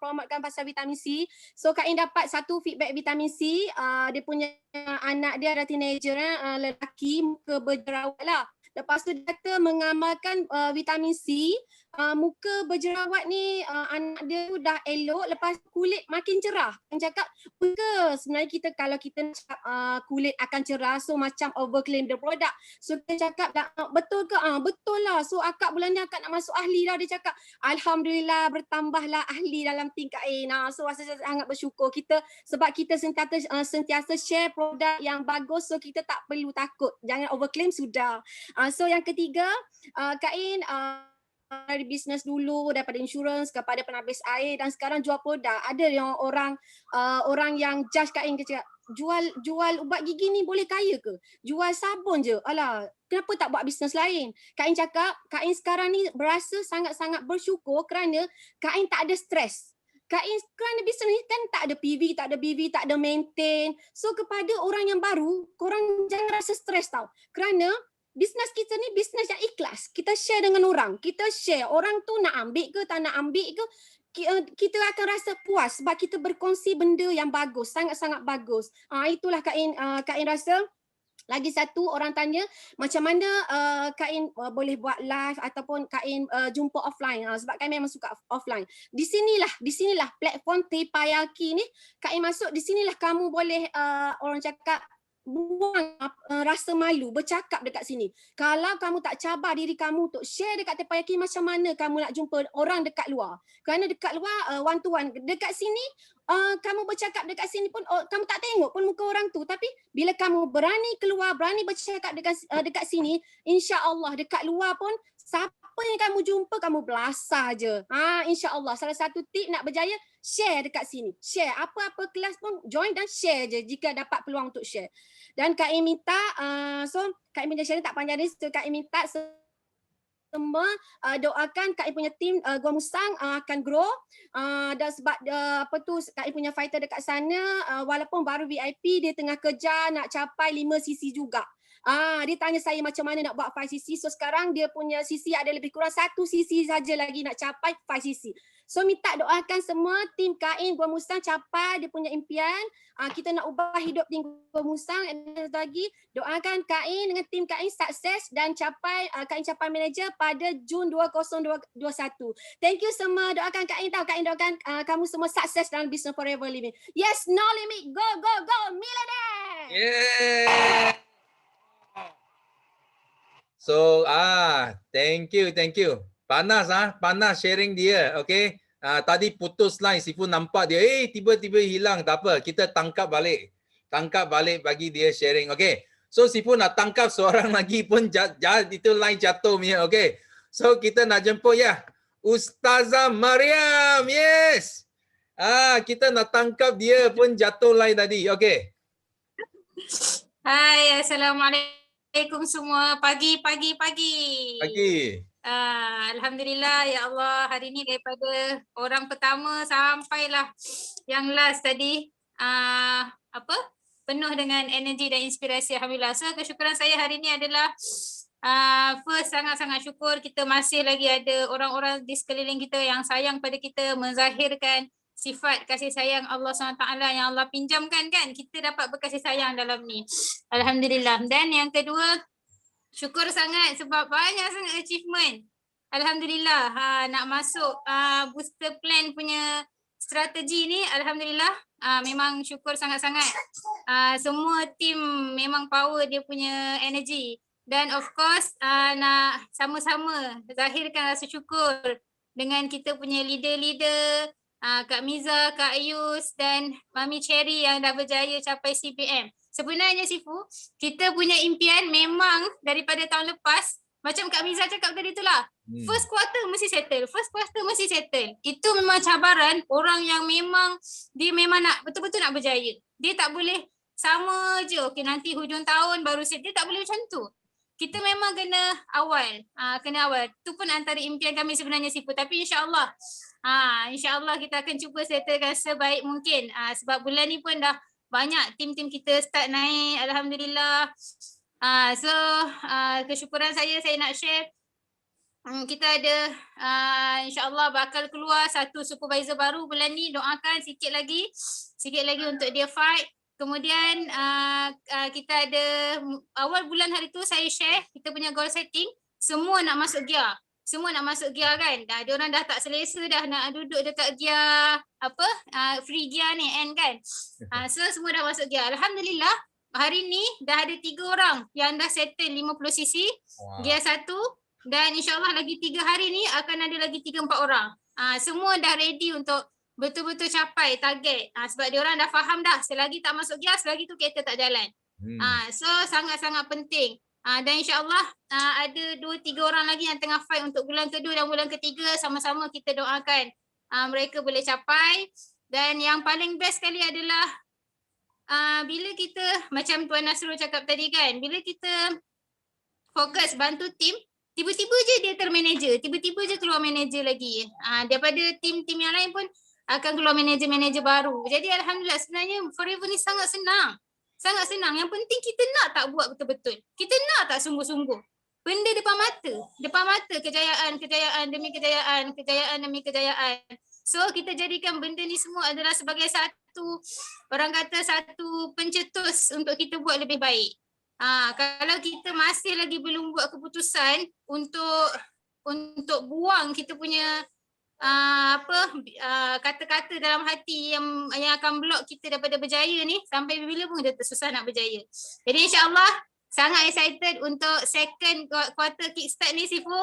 promotekan pasal vitamin C. So Kak Ain dapat satu feedback vitamin C. Dia punya anak dia ada teenager lelaki, muka berjerawat lah. Lepas tu dia kata mengamalkan vitamin C, muka berjerawat ni anak dia tu dah elok, lepas kulit makin cerah. Dia cakap, ke sebenarnya kita kalau kita cakap kulit akan cerah, so macam overclaim the product. So kita cakap, betul ke? Betul lah. So akak bulan ni akak nak masuk ahli dah. Dia cakap, Alhamdulillah bertambahlah ahli dalam tim Kak Ain. So rasa sangat bersyukur kita sebab kita sentiasa share produk yang bagus, so kita tak perlu takut. Jangan overclaim sudah. So yang ketiga, Kak Ain dari bisnes dulu, daripada insurans kepada penabis air dan sekarang jual produk. Ada yang orang yang judge Kak Ain kata, jual ubat gigi ni boleh kaya ke? Jual sabun je. Alah, kenapa tak buat bisnes lain? Kak Ain cakap, Kak Ain sekarang ni berasa sangat-sangat bersyukur kerana Kak Ain tak ada stres. Kak Ain kerana bisnes ni kan tak ada PV, tak ada BV, tak ada maintain. So kepada orang yang baru, korang jangan rasa stres tau. Kerana bisnes kita ni bisnes yang ikhlas. Kita share dengan orang. Kita share. Orang tu nak ambil ke, tak nak ambil ke, kita akan rasa puas sebab kita berkongsi benda yang bagus. Sangat-sangat bagus. Itulah Kak Ain rasa. Lagi satu, orang tanya macam mana Kak Ain boleh buat live ataupun Kak Ain jumpa offline. Sebab Kak Ain memang suka offline. Di sinilah platform Tepayaki ni. Kak Ain masuk, di sinilah kamu boleh orang cakap buang rasa malu bercakap dekat sini. Kalau kamu tak cabar diri kamu untuk share dekat Tepayaki, macam mana kamu nak jumpa orang dekat luar? Kerana dekat luar one to one, dekat sini kamu bercakap dekat sini pun kamu tak tengok pun muka orang tu, tapi bila kamu berani keluar, berani bercakap dekat sini, insya-Allah dekat luar pun siapa yang kamu jumpa kamu belasah je. Insya-Allah salah satu tip nak berjaya, share dekat sini. Share apa-apa kelas pun join dan share je jika dapat peluang untuk share. Dan Kak Ain minta so Kak Ain punya share tak panjang ni, so Kak Ain minta semua doakan Kak Ain punya team Gua Musang akan grow dan sebab Kak Ain punya fighter dekat sana walaupun baru VIP, dia tengah kejar nak capai 5 CC juga. Dia tanya saya macam mana nak buat 5 CC. So sekarang dia punya CC ada lebih kurang 1 CC saja lagi nak capai 5 CC. So minta doakan semua tim Kak Ain Gua Musang capai dia punya impian. Kita nak ubah hidup tim Gua Musang. Dan lagi doakan Kak Ain dengan tim Kak Ain sukses dan capai Kak Ain capai manager pada Jun 2021. Thank you semua, doakan Kak Ain tahu. Kak Ain doakan kamu semua sukses dalam business forever living. Yes, no limit. Go go go millionaire. Yeah. So thank you. Panas sharing dia. Okay. Tadi putus line, Sifu nampak dia tiba-tiba hilang, tak apa, kita tangkap balik bagi dia sharing. Okay. So Sifu nak tangkap seorang lagi pun itu line jatuh punya. Okay. So kita nak jemput ya Ustazah Mariam. Yes. Kita nak tangkap dia pun jatuh line tadi. Okay. Hai, Assalamualaikum semua. Pagi. Alhamdulillah, ya Allah, hari ni daripada orang pertama sampailah yang last tadi penuh dengan energi dan inspirasi. Alhamdulillah. So kesyukuran saya hari ni adalah first, sangat-sangat syukur kita masih lagi ada orang-orang di sekeliling kita yang sayang pada kita, menzahirkan sifat kasih sayang Allah SWT yang Allah pinjamkan kan, kita dapat berkasih sayang dalam ni. Alhamdulillah. Dan yang kedua, syukur sangat sebab banyak sangat achievement. Alhamdulillah. Nak masuk booster plan punya strategi ni, alhamdulillah. Memang syukur sangat-sangat. Semua team memang power dia punya energy. Dan of course nak sama-sama zahirkan rasa syukur dengan kita punya leader-leader, Kak Miza, Kak Ayus dan Mami Cherry yang dah berjaya capai CPM. Sebenarnya Sifu, kita punya impian memang daripada tahun lepas, macam Kak Miza cakap tadi itulah. First quarter mesti settle. Itu memang cabaran orang yang memang dia memang nak betul-betul nak berjaya. Dia tak boleh sama je. Okey, nanti hujung tahun baru set. Dia tak boleh macam tu. Kita memang kena awal. Kena awal. Tu pun antara impian kami sebenarnya Sifu. Tapi insya-Allah insya-Allah kita akan cuba settlekan sebaik mungkin. Sebab bulan ni pun dah banyak tim-tim kita start naik. Alhamdulillah. So kesyukuran saya nak share. Kita ada insya-Allah bakal keluar satu supervisor baru bulan ni. Doakan sikit lagi untuk dia fight. Kemudian kita ada awal bulan hari tu saya share kita punya goal setting, semua nak masuk gear. Semua nak masuk gear kan. Dia orang dah tak selesa dah nak duduk dekat gear free gear ni end kan. So semua dah masuk gear. Alhamdulillah hari ni dah ada 3 orang yang dah settle 50cc gear 1 dan insya-Allah lagi 3 hari ni akan ada lagi 3-4 orang. Semua dah ready untuk betul-betul capai target. Sebab dia orang dah faham dah selagi tak masuk gear, selagi tu kereta tak jalan. So sangat-sangat penting. Dan insya-Allah ada 2-3 orang lagi yang tengah fight untuk bulan kedua dan bulan ketiga. Sama-sama kita doakan mereka boleh capai. Dan yang paling best sekali adalah bila kita macam Tuan Nasrul cakap tadi kan, bila kita fokus bantu tim, tiba-tiba je dia termanager, tiba-tiba je keluar manager lagi. Daripada tim-tim yang lain pun akan keluar manager-manager baru. Jadi alhamdulillah sebenarnya Forever ni sangat senang. Sangat senang. Yang penting kita nak tak buat betul-betul. Kita nak tak sungguh-sungguh. Benda depan mata. Depan mata kejayaan demi kejayaan, kejayaan demi kejayaan. So kita jadikan benda ni semua adalah sebagai satu, orang kata satu pencetus untuk kita buat lebih baik. Kalau kita masih lagi belum buat keputusan untuk buang kita punya kata-kata dalam hati yang akan blok kita daripada berjaya ni, sampai bila pun kita susah nak berjaya. Jadi insya-Allah sangat excited untuk second quarter kickstart ni Sifu.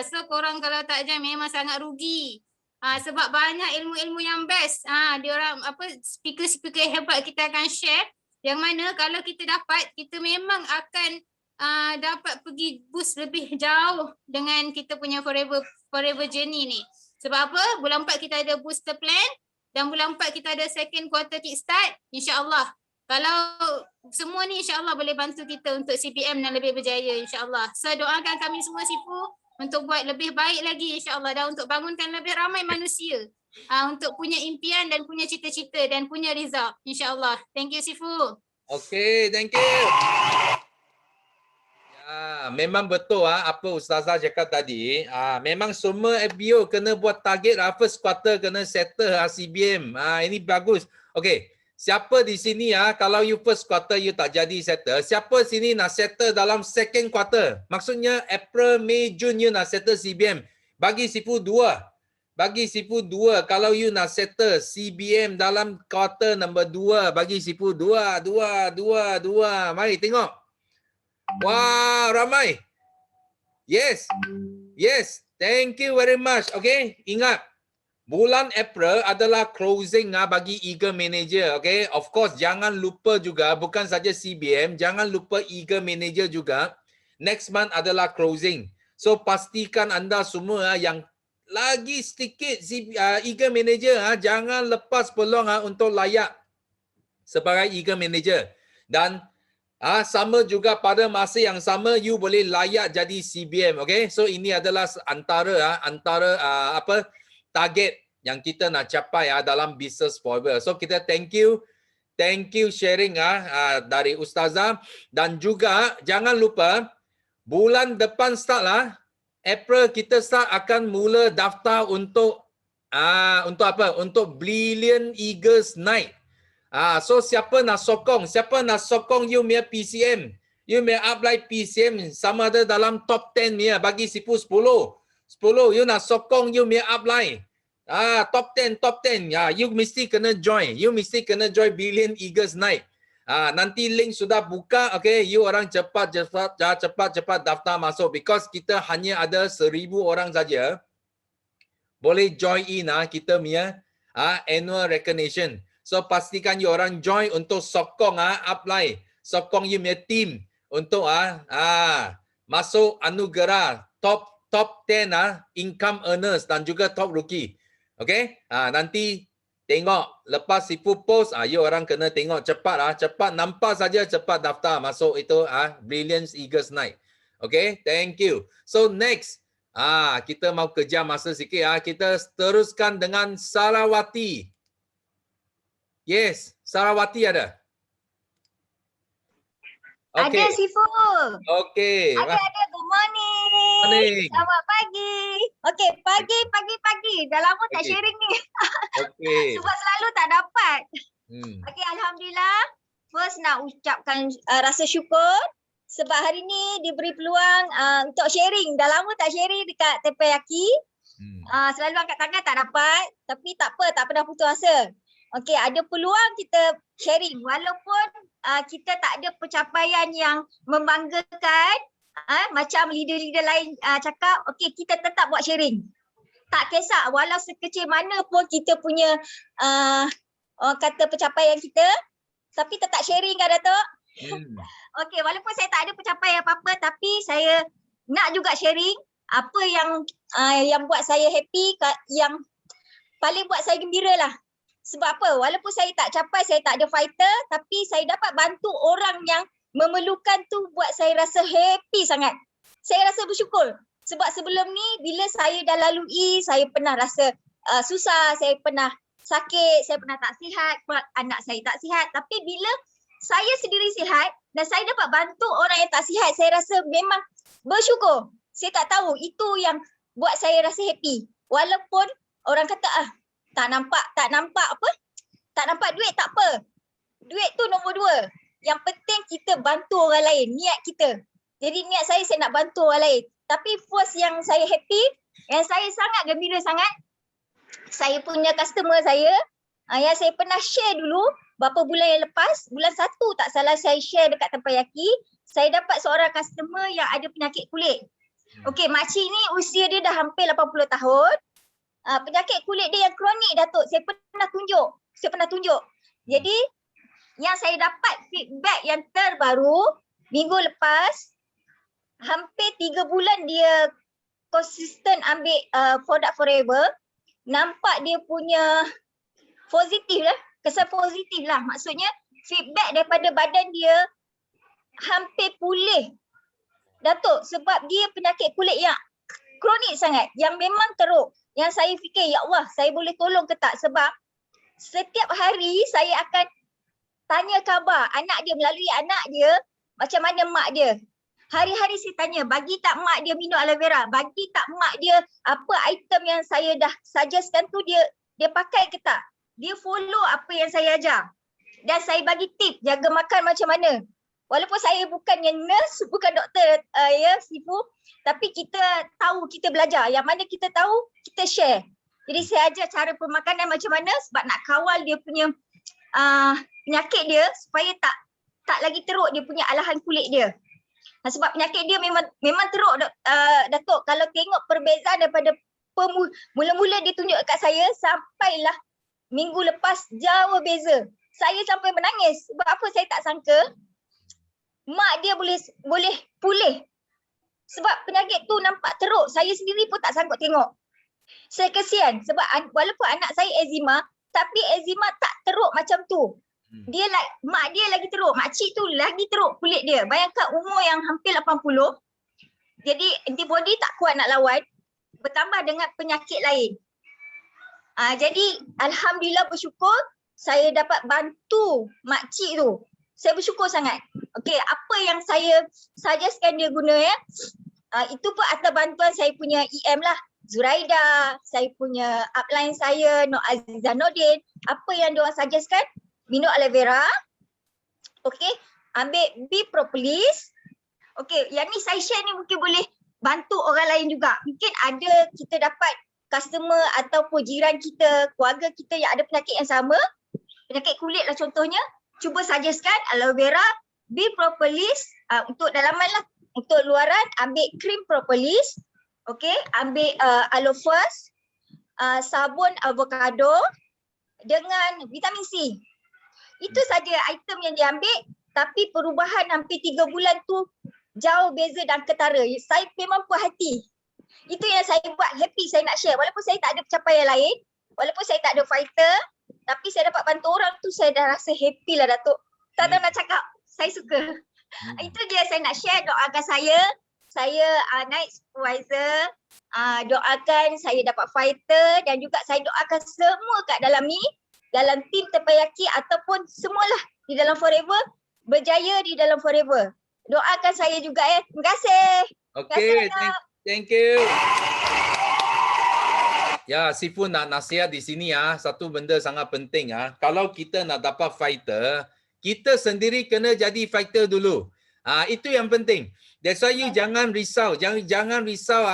So korang kalau tak join memang sangat rugi. Sebab banyak ilmu-ilmu yang best. Diorang speaker-speaker hebat kita akan share. Yang mana kalau kita dapat, kita memang akan dapat pergi boost lebih jauh dengan kita punya forever journey ni. Sebab apa? Bulan 4 kita ada booster plan dan bulan 4 kita ada second quarter kickstart. InsyaAllah. Kalau semua ni insyaAllah boleh bantu kita untuk CPM dan lebih berjaya insyaAllah. So doakan kami semua Sifu untuk buat lebih baik lagi insyaAllah dan untuk bangunkan lebih ramai manusia. Untuk punya impian dan punya cita-cita dan punya result insyaAllah. Thank you Sifu. Okay, thank you. Ya, memang betul apa Ustazah cakap tadi. Memang semua FBO kena buat target first quarter kena settle CBM. Ini bagus. Okay, siapa di sini kalau you first quarter you tak jadi settle, siapa sini nak settle dalam second quarter? Maksudnya April, May, Jun you nak settle CBM. Bagi Sifu 2. Bagi Sifu 2 kalau you nak settle CBM dalam quarter number 2, bagi Sifu 2. Mari tengok. Wah, ramai. Yes. Thank you very much. Okay, ingat. Bulan April adalah closing bagi Eagle Manager. Okay, of course jangan lupa juga bukan saja CBM, jangan lupa Eagle Manager juga. Next month adalah closing. So pastikan anda semua yang lagi sedikit Eagle Manager jangan lepas peluang untuk layak sebagai Eagle Manager. Dan sama juga pada masa yang sama you boleh layak jadi CBM. Okay, so ini adalah antara target yang kita nak capai dalam Business Forever. So kita thank you sharing dari Ustazah. Dan juga jangan lupa bulan depan start April kita start akan mula daftar untuk apa? Untuk Brilliant Eagles Night. So siapa nak sokong you punya PCM, you punya apply PCM sama ada dalam top 10 punya, bagi Sifu 10 you nak sokong you punya apply. Top 10 you mesti kena join Brilliant Eagles Night. Nanti link sudah buka. Okay, you orang cepat daftar masuk because kita hanya ada 1,000 orang saja boleh join kita punya annual recognition. So pastikan you orang join untuk sokong apply, sokong you punya team untuk masuk anugerah top 10 income earners dan juga top rookie. Okay, nanti tengok lepas Sifu post, you orang kena tengok cepat cepat nampak saja, cepat daftar masuk itu Brilliance Eagles Night. Okay, thank you. So next, kita mau kejar masa sikit kita teruskan dengan Sarawati. Yes, Sarawati ada. Okay. Ada Sifu. Okay. Ada. Good morning. Morning. Selamat pagi. Okay, pagi. Dah lama tak Okay. sharing ni. Okay. Sebab selalu tak dapat. Hmm. Okay, Alhamdulillah. First nak ucapkan rasa syukur sebab hari ni diberi peluang untuk sharing. Dah lama tak sharing dekat Teppanyaki. Selalu angkat tangan tak dapat. Tapi tak apa, tak pernah putus asa. Okay, ada peluang kita sharing. Walaupun kita tak ada pencapaian yang membanggakan, macam leader-leader lain cakap, okay, kita tetap buat sharing. Tak kisah, walau sekecil mana pun kita punya orang kata pencapaian kita, tapi tetap sharing kan Datuk? Okay, walaupun saya tak ada pencapaian apa-apa, tapi saya nak juga sharing apa yang buat saya happy, yang paling buat saya gembira lah. Sebab apa? Walaupun saya tak capai, saya tak ada fighter, tapi saya dapat bantu orang yang memerlukan tu buat saya rasa happy sangat. Saya rasa bersyukur. Sebab sebelum ni bila saya dah lalui, saya pernah rasa susah, saya pernah sakit, saya pernah tak sihat, anak saya tak sihat. Tapi bila saya sendiri sihat dan saya dapat bantu orang yang tak sihat, saya rasa memang bersyukur. Saya tak tahu, itu yang buat saya rasa happy. Walaupun orang kata tak nampak duit tak apa. Duit tu nombor 2. Yang penting kita bantu orang lain, niat kita. Jadi niat saya nak bantu orang lain. Tapi first yang saya happy, yang saya sangat gembira sangat, saya punya customer saya, yang saya pernah share dulu beberapa bulan yang lepas, bulan 1 tak salah saya share dekat Teppanyaki, saya dapat seorang customer yang ada penyakit kulit. Okey, makcik ni usia dia dah hampir 80 tahun. Penyakit kulit dia yang kronik, Datuk. Saya pernah tunjuk. Jadi yang saya dapat feedback yang terbaru minggu lepas, hampir 3 bulan dia konsisten ambil produk Forever, nampak dia punya positif lah, kesan positif lah. Maksudnya feedback daripada badan dia hampir pulih, Datuk, sebab dia penyakit kulit yang kronik sangat, yang memang teruk. Yang saya fikir, ya Allah, saya boleh tolong ke tak? Sebab setiap hari saya akan tanya khabar anak dia, melalui anak dia, macam mana mak dia. Hari-hari saya tanya, bagi tak mak dia minum aloe vera? Bagi tak mak dia apa item yang saya dah suggestkan tu dia pakai ke tak? Dia follow apa yang saya ajar. Dan saya bagi tip jaga makan macam mana. Walaupun saya bukan yang nurse, bukan doktor Sifu, tapi kita tahu, kita belajar. Yang mana kita tahu, kita share. Jadi saya ajar cara pemakanan macam mana sebab nak kawal dia punya penyakit dia supaya tak lagi teruk dia punya alahan kulit dia. Sebab penyakit dia memang teruk, Datuk. Kalau tengok perbezaan daripada mula-mula dia tunjuk kat saya sampailah minggu lepas, jauh beza. Saya sampai menangis. Sebab apa saya tak sangka mak dia boleh pulih. Sebab penyakit tu nampak teruk. Saya sendiri pun tak sanggup tengok. Saya kesian sebab walaupun anak saya eczema, tapi eczema tak teruk macam tu. Dia mak dia lagi teruk, makcik tu lagi teruk kulit dia. Bayangkan umur yang hampir 80. Jadi antibody tak kuat nak lawan, bertambah dengan penyakit lain. Jadi alhamdulillah bersyukur saya dapat bantu makcik tu. Saya bersyukur sangat. Okey, apa yang saya suggestkan dia guna itu pun atas bantuan saya punya EM lah. Zuraida, saya punya upline saya, Nur Azizah Nordin. Apa yang diorang suggestkan? Minum aloe vera. Okey, ambil B propolis. Okey, yang ni saya share ni mungkin boleh bantu orang lain juga. Mungkin ada kita dapat customer ataupun jiran kita, keluarga kita yang ada penyakit yang sama. Penyakit kulit lah contohnya. Cuba suggestkan aloe vera, B propolis untuk dalaman lah. Untuk luaran ambil krim propolis. Okey, ambil aloe first, sabun avocado dengan vitamin C. Itu saja item yang diambil, tapi perubahan hampir 3 bulan tu jauh beza dan ketara. Saya memang puas hati. Itu yang saya buat happy, saya nak share. Walaupun saya tak ada pencapaian lain, walaupun saya tak ada fighter, Tapi saya dapat bantu orang tu saya dah rasa happy lah Datuk. Tak tahu nak cakap. Saya suka. Itu dia saya nak share. Doakan saya. Saya naik supervisor. Doakan saya dapat fighter. Dan juga saya doakan semua kat dalam ni. Dalam tim Terpayaki ataupun semualah di dalam Forever. Berjaya di dalam Forever. Doakan saya juga ya. Terima kasih. Okay, thank you. Ya, Sifu nak nasihat di sini ya. Satu benda sangat penting ya. Kalau kita nak dapat fighter, kita sendiri kena jadi fighter dulu. Itu yang penting. That's why you jangan risau. Jangan risau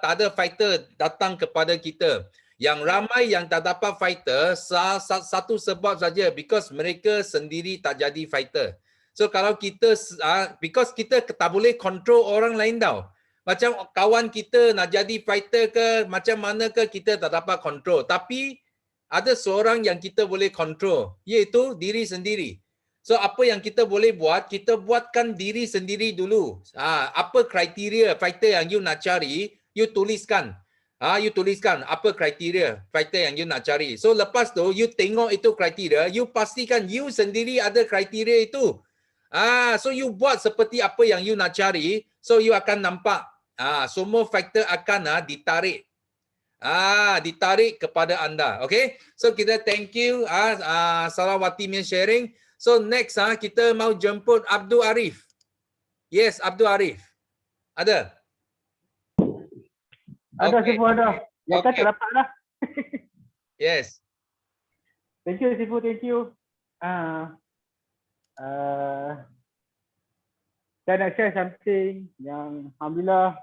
tak ada fighter datang kepada kita. Yang ramai yang tak dapat fighter, satu sebab saja. Because mereka sendiri tak jadi fighter. So kalau kita, because kita tak boleh control orang lain tau. Macam kawan kita nak jadi fighter ke, macam mana ke kita tak dapat control. Tapi ada seorang yang kita boleh control, iaitu diri sendiri. So apa yang kita boleh buat, kita buatkan diri sendiri dulu. Apa kriteria fighter yang you nak cari, you tuliskan. You tuliskan apa kriteria fighter yang you nak cari. So lepas tu, you tengok itu kriteria, you pastikan you sendiri ada kriteria itu. So you buat seperti apa yang you nak cari, so you akan nampak semua faktor akan ditarik. Ditarik kepada anda. Okay? So kita thank you Sarawati punya sharing. So next kita mau jemput Abdul Arif. Yes, Abdul Arif. Ada? Ada, Sifu ada. Yang kan tak dapat dah. Yes. Thank you, Sifu. Thank you. Saya nak share something yang Alhamdulillah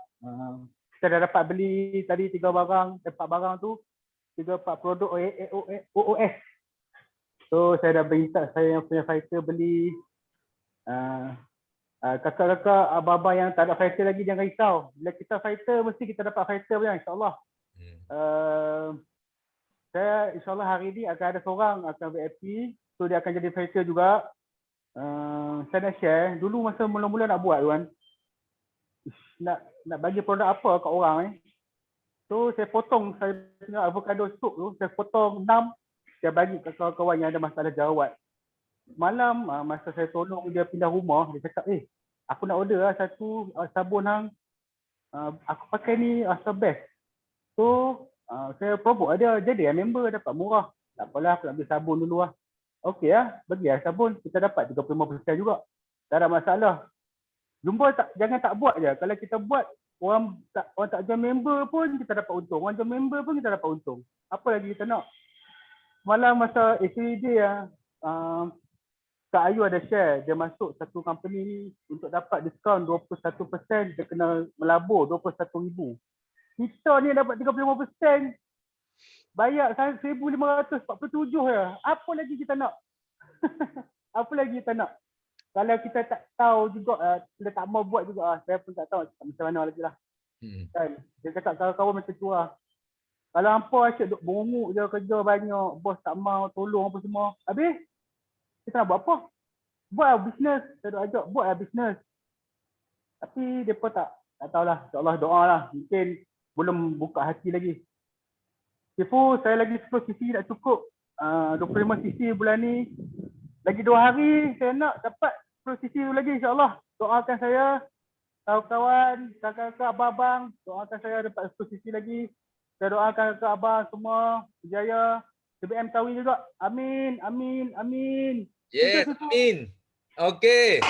kita dah dapat beli tadi 3 barang, 4 barang tu, 3-4 produk OOS. So saya dah berintak saya yang punya fighter beli. Kakak-kakak, abang-abang yang tak ada fighter lagi jangan risau. Bila kita fighter mesti kita dapat fighter punya, insyaAllah. Saya insyaAllah hari ni akan ada seorang akan VIP, so dia akan jadi fighter juga. Saya nak share, dulu masa mula-mula nak buat tu kan, nak bagi produk apa kat orang so saya potong saya punya avocado soup tu, saya potong 6, saya bagi kat kawan-kawan yang ada masalah jerawat. Malam masa saya tolong dia pindah rumah, dia cakap, aku nak order satu sabun hang, aku pakai ni rasa best. So saya promote dia, jadi member dapat murah. Tak apalah, aku nak ambil sabun dulu lah. Okey bagi sabun, kita dapat 35% juga. Tak ada masalah. Jumpa jangan tak buat je. Kalau kita buat, orang tak join member pun kita dapat untung. Orang join member pun kita dapat untung. Apa lagi kita nak? Malam masa ACD Kak Ayu ada share, dia masuk satu company ni untuk dapat diskaun 21%, dia kena melabur 21,000. Kita ni dapat 35%. Bayar 1,547 je. Apa lagi kita nak? Apa lagi kita nak? Kalau kita tak tahu juga, kita tak mau buat juga, saya pun tak tahu macam mana lagi lah. Kan? Dia cakap kawan-kawan macam tu lah. Kalau hampa asyik duk bongok je, kerja banyak, bos tak mau tolong apa semua. Habis, kita nak buat apa? Buat bisnes. Saya duk ajak, buat bisnes. Tapi dia pun tak tahulah. InsyaAllah doa lah. Mungkin belum buka hati lagi. Sifu, saya lagi 10 cc tak cukup. 25 cc bulan ni. Lagi 2 hari saya nak dapat 10 cc lagi, insyaAllah. Doakan saya, kawan-kawan, kakak-kakak, abang-abang. Doakan saya dapat 10 cc lagi. Saya doakan kakak abang semua berjaya. CBM Tawi juga. Amin, amin, amin. Yes, amin. Okey.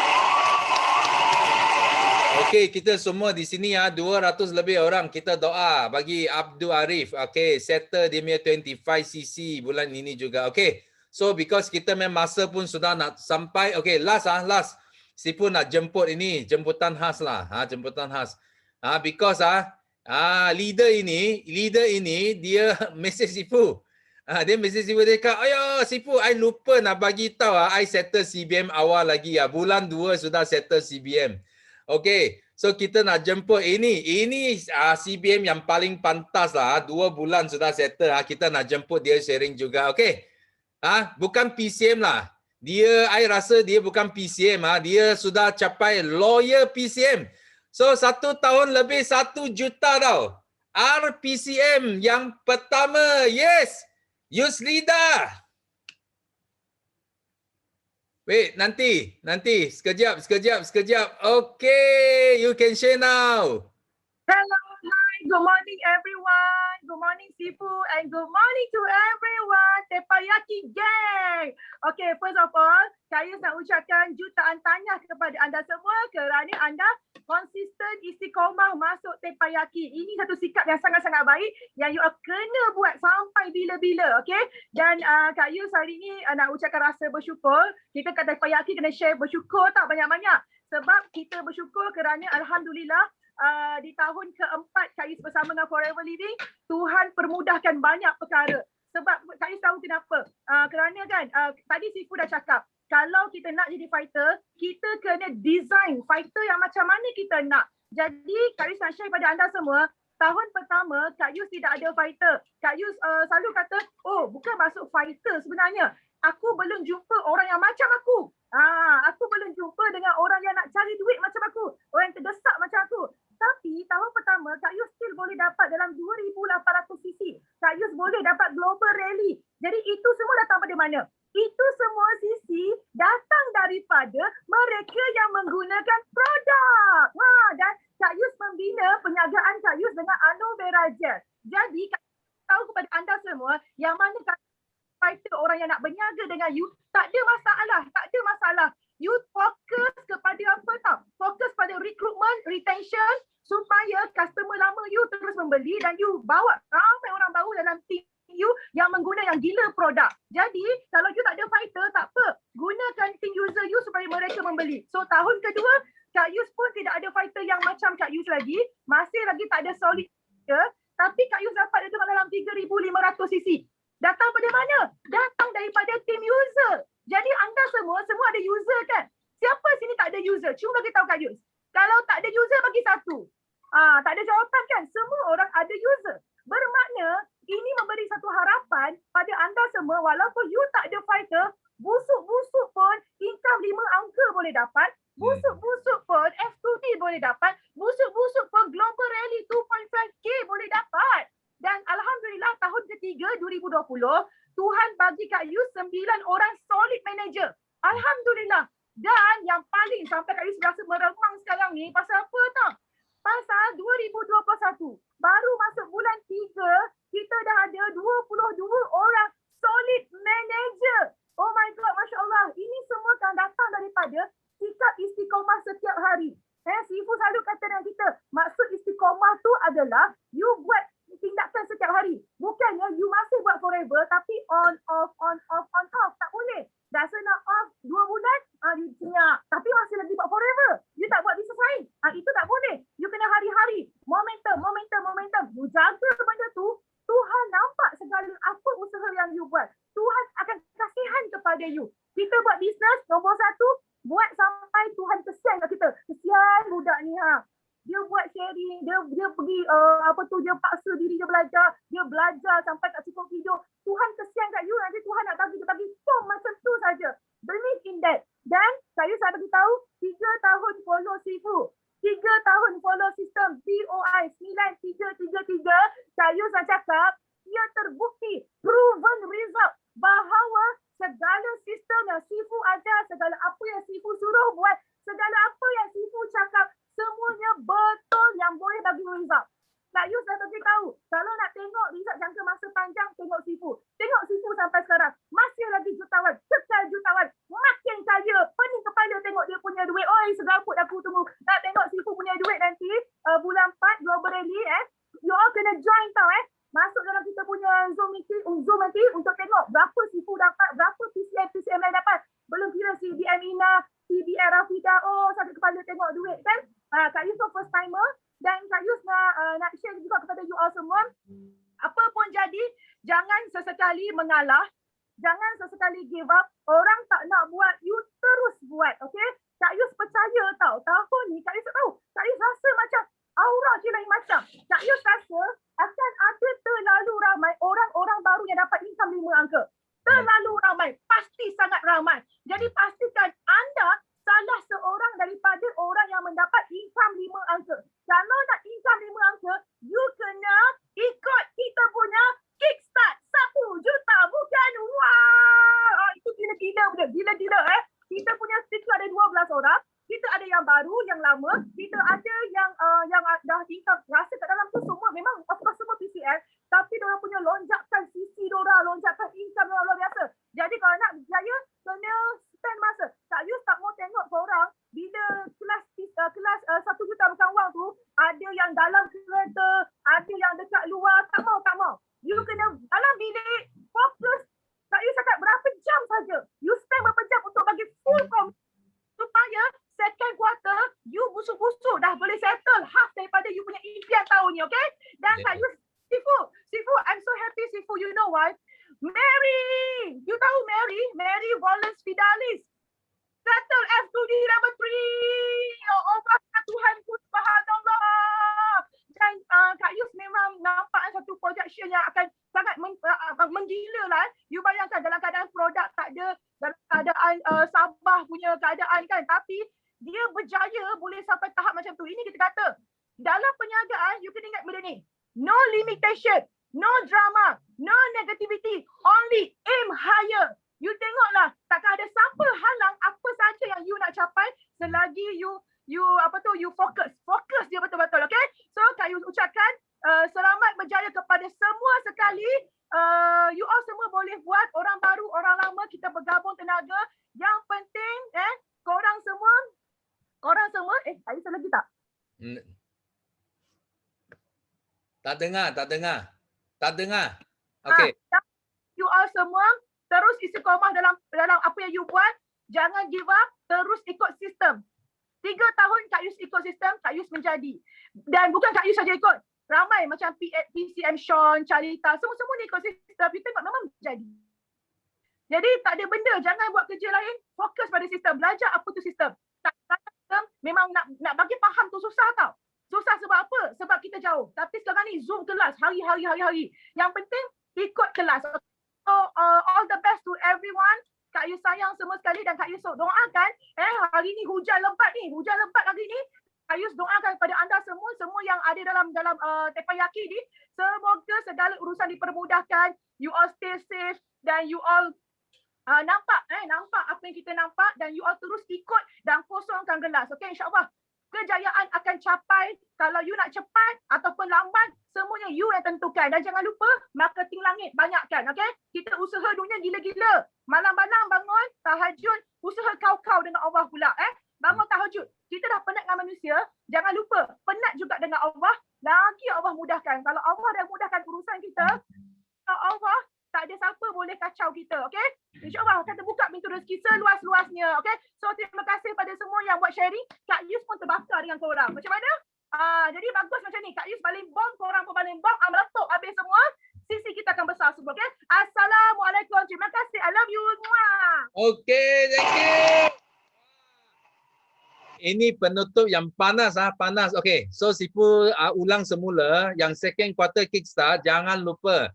Okey, kita semua di sini 200 lebih orang kita doa bagi Abdul Arif. Okey, settle dia punya 25cc bulan ini juga. Okey. So because kita memang masa pun sudah nak sampai. Okey, last. Sifu nak jemput ini, jemputan khas lah. Jemputan khas. Because leader ini dia message Sifu. Dia message Sifu, dia kata, ayo Sifu, I lupa nak bagi tahu I settle CBM awal lagi bulan 2 sudah settle CBM. Okey, so kita nak jemput ini CBM yang paling pantas lah. 2 bulan sudah settle. Kita nak jemput dia sharing juga. Okey. Bukan PCM lah. I rasa dia bukan PCM. Dia sudah capai lawyer PCM. So 1 tahun lebih 1 juta tau. RPCM yang pertama. Yes. Yusrida. Wait, nanti. Sekejap. Okay, you can share now. Hello, hi, good morning everyone. Good morning Sifu and good morning to everyone. Teppanyaki gang. Okay, first of all, saya nak ucapkan jutaan tahniah kepada anda semua kerana anda konsisten istiqomah masuk Teppanyaki. Ini satu sikap yang sangat-sangat baik yang you kena buat sampai bila-bila, okay? Dan Kak Yus hari ni nak ucapkan rasa bersyukur. Kita kat Teppanyaki kena share bersyukur tak banyak-banyak. Sebab kita bersyukur kerana alhamdulillah di tahun keempat Kak Yus bersama dengan Forever Living, Tuhan permudahkan banyak perkara. Sebab Kak Yus tahu kenapa? Kerana kan tadi Sifu dah cakap, kalau kita nak jadi fighter, kita kena design fighter yang macam mana kita nak. Jadi Kak Yus nak share pada anda semua, tahun pertama Kak Yus tidak ada fighter. Kak Yus selalu kata, oh bukan masuk fighter sebenarnya. Aku belum jumpa orang yang macam aku. Aku belum jumpa dengan orang yang nak cari duit macam aku. Orang yang terdesak macam aku. Tapi tahun pertama Kak Yus still boleh dapat dalam 2,800 cc. Kak Yus boleh dapat global rally. Jadi itu semua datang pada mana? Itu semua cc datang daripada mereka yang menggunakan produk. Dan Kak Yus membina perniagaan Kak Yus dengan aloe vera gel. Jadi Kak Yus tahu kepada anda semua yang mana fighter orang yang nak berniaga dengan you, tak ada masalah. You fokus kepada apa tau? Fokus pada recruitment, retention supaya customer lama you terus membeli dan you bawa ramai orang baru dalam team you yang mengguna yang gila produk. Jadi kalau you tak ada fighter, tak apa. Gunakan team user you supaya mereka membeli. So tahun kedua, Kak Yus pun tidak ada fighter yang macam Kak Yus lagi. Masih lagi tak ada solid fighter. Tapi Kak Yus dapat dia dalam 3,500 cc. Datang pada mana? Datang daripada team user. Jadi anda semua ada user kan? Siapa sini tak ada user? Cuba bagi tahu Kak Yus. Kalau tak ada user, bagi satu. Tak ada jawapan kan? Semua orang ada user. Bermakna ini memberi satu harapan pada anda semua walaupun you tak ada fighter, busuk-busuk pun income 5 angka boleh dapat. Busuk-busuk pun F2D boleh dapat. Busuk-busuk pun Global Rally 2.5K boleh dapat. Dan alhamdulillah tahun ketiga 2020, Tuhan bagi Kak Yus 9 orang solid manager. Alhamdulillah. Dan yang paling sampai Kak Yus rasa meremang sekarang ni pasal apa tau? Pasal 2021. Baru masuk bulan 3, kita dah ada 22 orang solid manager. Oh my God, Masya Allah. Ini semua kan datang daripada sikap istiqomah setiap hari. Sifu selalu kata dengan kita, maksud istiqomah tu adalah you buat tindakan setiap hari. Bukannya you masih buat forever tapi on off. Tak boleh. Dah nak off 2 bulan, you senyap. Tapi masih lagi buat forever. You tak buat bisnes lain. Itu tak boleh. You kena hari-hari. Momentum. You jaga benda tu, Tuhan nampak segala apa usaha yang you buat. Tuhan akan kasihan kepada you. Kita buat bisnes, nombor 1, buat sampai Tuhan kesian kat kita. Kesian budak ni Dia buat sharing, dia pergi dia paksa diri dia belajar sampai tak cukup video. Tuhan kesian kat you, nanti Tuhan nak bagi form macam tu saja. Believe in that. Dan saya bagi tahu 3 tahun follow Sifu. 3 tahun follow sistem POI 9333. Saya cakap ia terbukti proven result bahawa segala sistem yang Sifu ajar, segala apa yang Sifu suruh buat, segala apa yang Sifu cakap, semuanya betul yang boleh bagi result. Kak Yus dah bagi tahu, kalau nak tengok result jangka masa panjang, tengok Sifu. Tengok Sifu sampai sekarang. Masih lagi jutawan, kekal jutawan, makin kaya. Pening kepala tengok dia punya duit. Oi, segaput aku tunggu. Nak tengok Sifu punya duit nanti, bulan 4, Global Rally. You all kena join tau Masuk dalam kita punya Zoom nanti untuk tengok berapa Sifu dapat, berapa PCM lain dapat. Belum kira CBM Ina, CBR Rafida, sakit kepala tengok duit kan. Kak Yus first timer dan Kak Yus nak share juga kepada you all semua. Apa pun jadi, jangan sesekali mengalah. Jangan sesekali give up. Orang tak nak buat, you terus buat. Okay? Kak Yus percaya tau. Tahun ni Kak Yus tahu. Kak Yus rasa macam aura je lain macam. Kak Yus rasa akan ada terlalu ramai orang-orang baru yang dapat income 5 angka. Terlalu ramai. Pasti sangat ramai. Jadi pastikan anda salah seorang daripada orang yang mendapat income 5 angka. Kalau nak income 5 angka, you kena ikut kita punya kickstart 1 juta. Bukan? Wah! Itu gila-gila. Gila-gila kita punya stiker ada 12 orang. Kita ada yang baru, yang lama. Kita ada yang dah tingkat rasa kat dalam tu semua memang of course semua PCM, tapi diorang punya lonjakan sisi diorang, lonjakan income diorang luar biasa. Jadi kalau nak berjaya, kena spend masa. Kak Yus tak mau tengok korang bila kelas 1 juta bukan wang tu, ada yang dalam kereta, ada yang dekat luar. Tak mau. You kena dalam bilik, fokus. Kak Yus cakap berapa jam saja. You spend berapa jam untuk bagi full supaya second quarter you busuk-busuk dah boleh settle half daripada you punya impian tahun ni, okay? Dan Kak Yus, Sifu, I'm so happy Sifu, you know why? Mary, you tahu Mary Wallace Fidalis settle F2D level 3. Ya Allah, Tuhanku subhanallah. Dan Kak Yus memang nampak satu projection yang akan sangat menggila lah. You bayangkan dalam keadaan produk tak ada, dalam keadaan Sabah punya keadaan kan, tapi dia berjaya boleh sampai tahap macam tu. Ini kita kata dalam perniagaan you kena ingat benda ni. No limitation, no drama, no negativity, only aim higher. You tengoklah, takkan ada siapa halang apa saja yang you nak capai selagi you fokus dia betul-betul, okay? So Kak Yus ucapkan selamat berjaya kepada semua sekali. You all semua boleh buat, orang baru, orang lama, kita bergabung tenaga. Yang penting korang semua Kak Yus lagi tak? Tak dengar. Okay. You all semua terus istiqomah dalam apa yang you buat. Jangan give up, terus ikut sistem. 3 tahun Kak Yus ikut sistem, Kak Yus menjadi. Dan bukan Kak Yus saja ikut. Ramai macam PCM Sean, Charita, semua ni ikut sistem. You tengok memang menjadi. Jadi tak ada benda, jangan buat kerja lain, fokus pada sistem. Belajar apa tu sistem. Sistem memang nak bagi faham tu susah tau. Susah sebab apa? Sebab kita jauh. Tapi sekarang ni Zoom kelas hari-hari. Yang penting ikut kelas. So all the best to everyone. Kak Yus sayang semua sekali dan Kak Yus doakan hari ni hujan lebat hari ni. Kak Yus doakan kepada anda semua yang ada dalam Teppanyaki ni, semoga segala urusan dipermudahkan. You all stay safe dan you all nampak apa yang kita nampak dan you all terus ikut dan kosongkan gelas. Okay, insyaAllah kejayaan akan capai. Kalau you nak cepat ataupun lambat, semuanya you yang tentukan. Dan jangan lupa marketing langit banyakkan, okay? Kita usaha dunia gila-gila. Malam-malam bangun tahajud, usaha kau dengan Allah pula, bangun tahajud. Kita dah penat dengan manusia, jangan lupa penat juga dengan Allah. Lagi Allah mudahkan. Kalau Allah dah mudahkan urusan kita, Allah tak ada siapa boleh kacau kita, okay? InsyaAllah akan terbuka pintu rezeki seluas-luasnya, okay? So terima kasih pada semua yang buat sharing. Kak Yus pun terbakar dengan korang. Macam mana? Jadi bagus macam ni. Kak Yus paling bom, korang pun paling bom. Meletup habis semua. Sisi kita akan besar semua, okay? Assalamualaikum. Terima kasih. I love you. Okay, thank you. Ini penutup yang panas. Okay, so Sifu ulang semula. Yang second quarter kickstart, jangan lupa.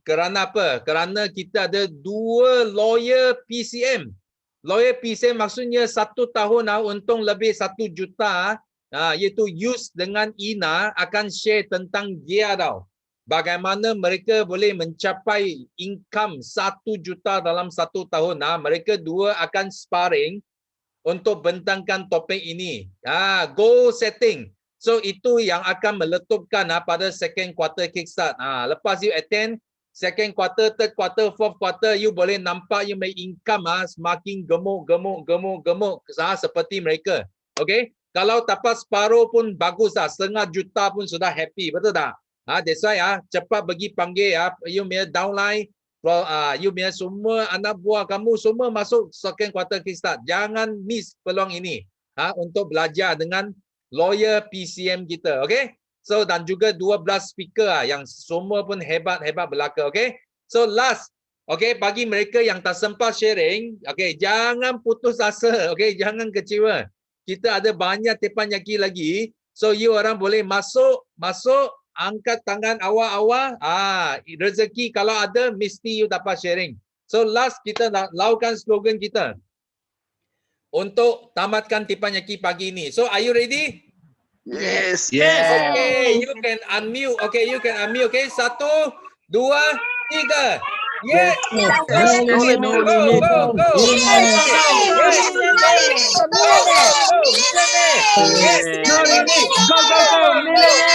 Kerana apa? Kerana kita ada 2 lawyer PCM. Lawyer PCM maksudnya 1 tahun untung lebih 1 juta. Iaitu Yus dengan Ina akan share tentang dia tau. Bagaimana mereka boleh mencapai income 1 juta dalam 1 tahun. Mereka dua akan sparring untuk bentangkan topik ini. Goal setting. So itu yang akan meletupkan pada second quarter kickstart. Lepas you attend second quarter, third quarter, fourth quarter, you boleh nampak you may income semakin gemuk seperti mereka. Okay? Kalau dapat separuh pun bagus dah. 1/2 juta pun sudah happy. Betul tak? That's why cepat pergi panggil you punya downline, you punya semua anak buah kamu semua masuk second quarter kickstart. Jangan miss peluang ini untuk belajar dengan lawyer PCM kita. Okay? So dan juga 12 speaker yang semua pun hebat-hebat belaka. Okay? So last, okay, bagi mereka yang tak sempat sharing, okay, jangan putus asa. Okay, jangan kecewa. Kita ada banyak Teppanyaki lagi. So you orang boleh masuk, angkat tangan awal-awal. Rezeki kalau ada mesti you dapat sharing. So last kita lakukan slogan kita untuk tamatkan Teppanyaki pagi ini. So are you ready? Yes. Okay, you can unmute. Okay, 1, 2, 3. Yes. No limit. Go. Yes. No limit. Go. Millionaire.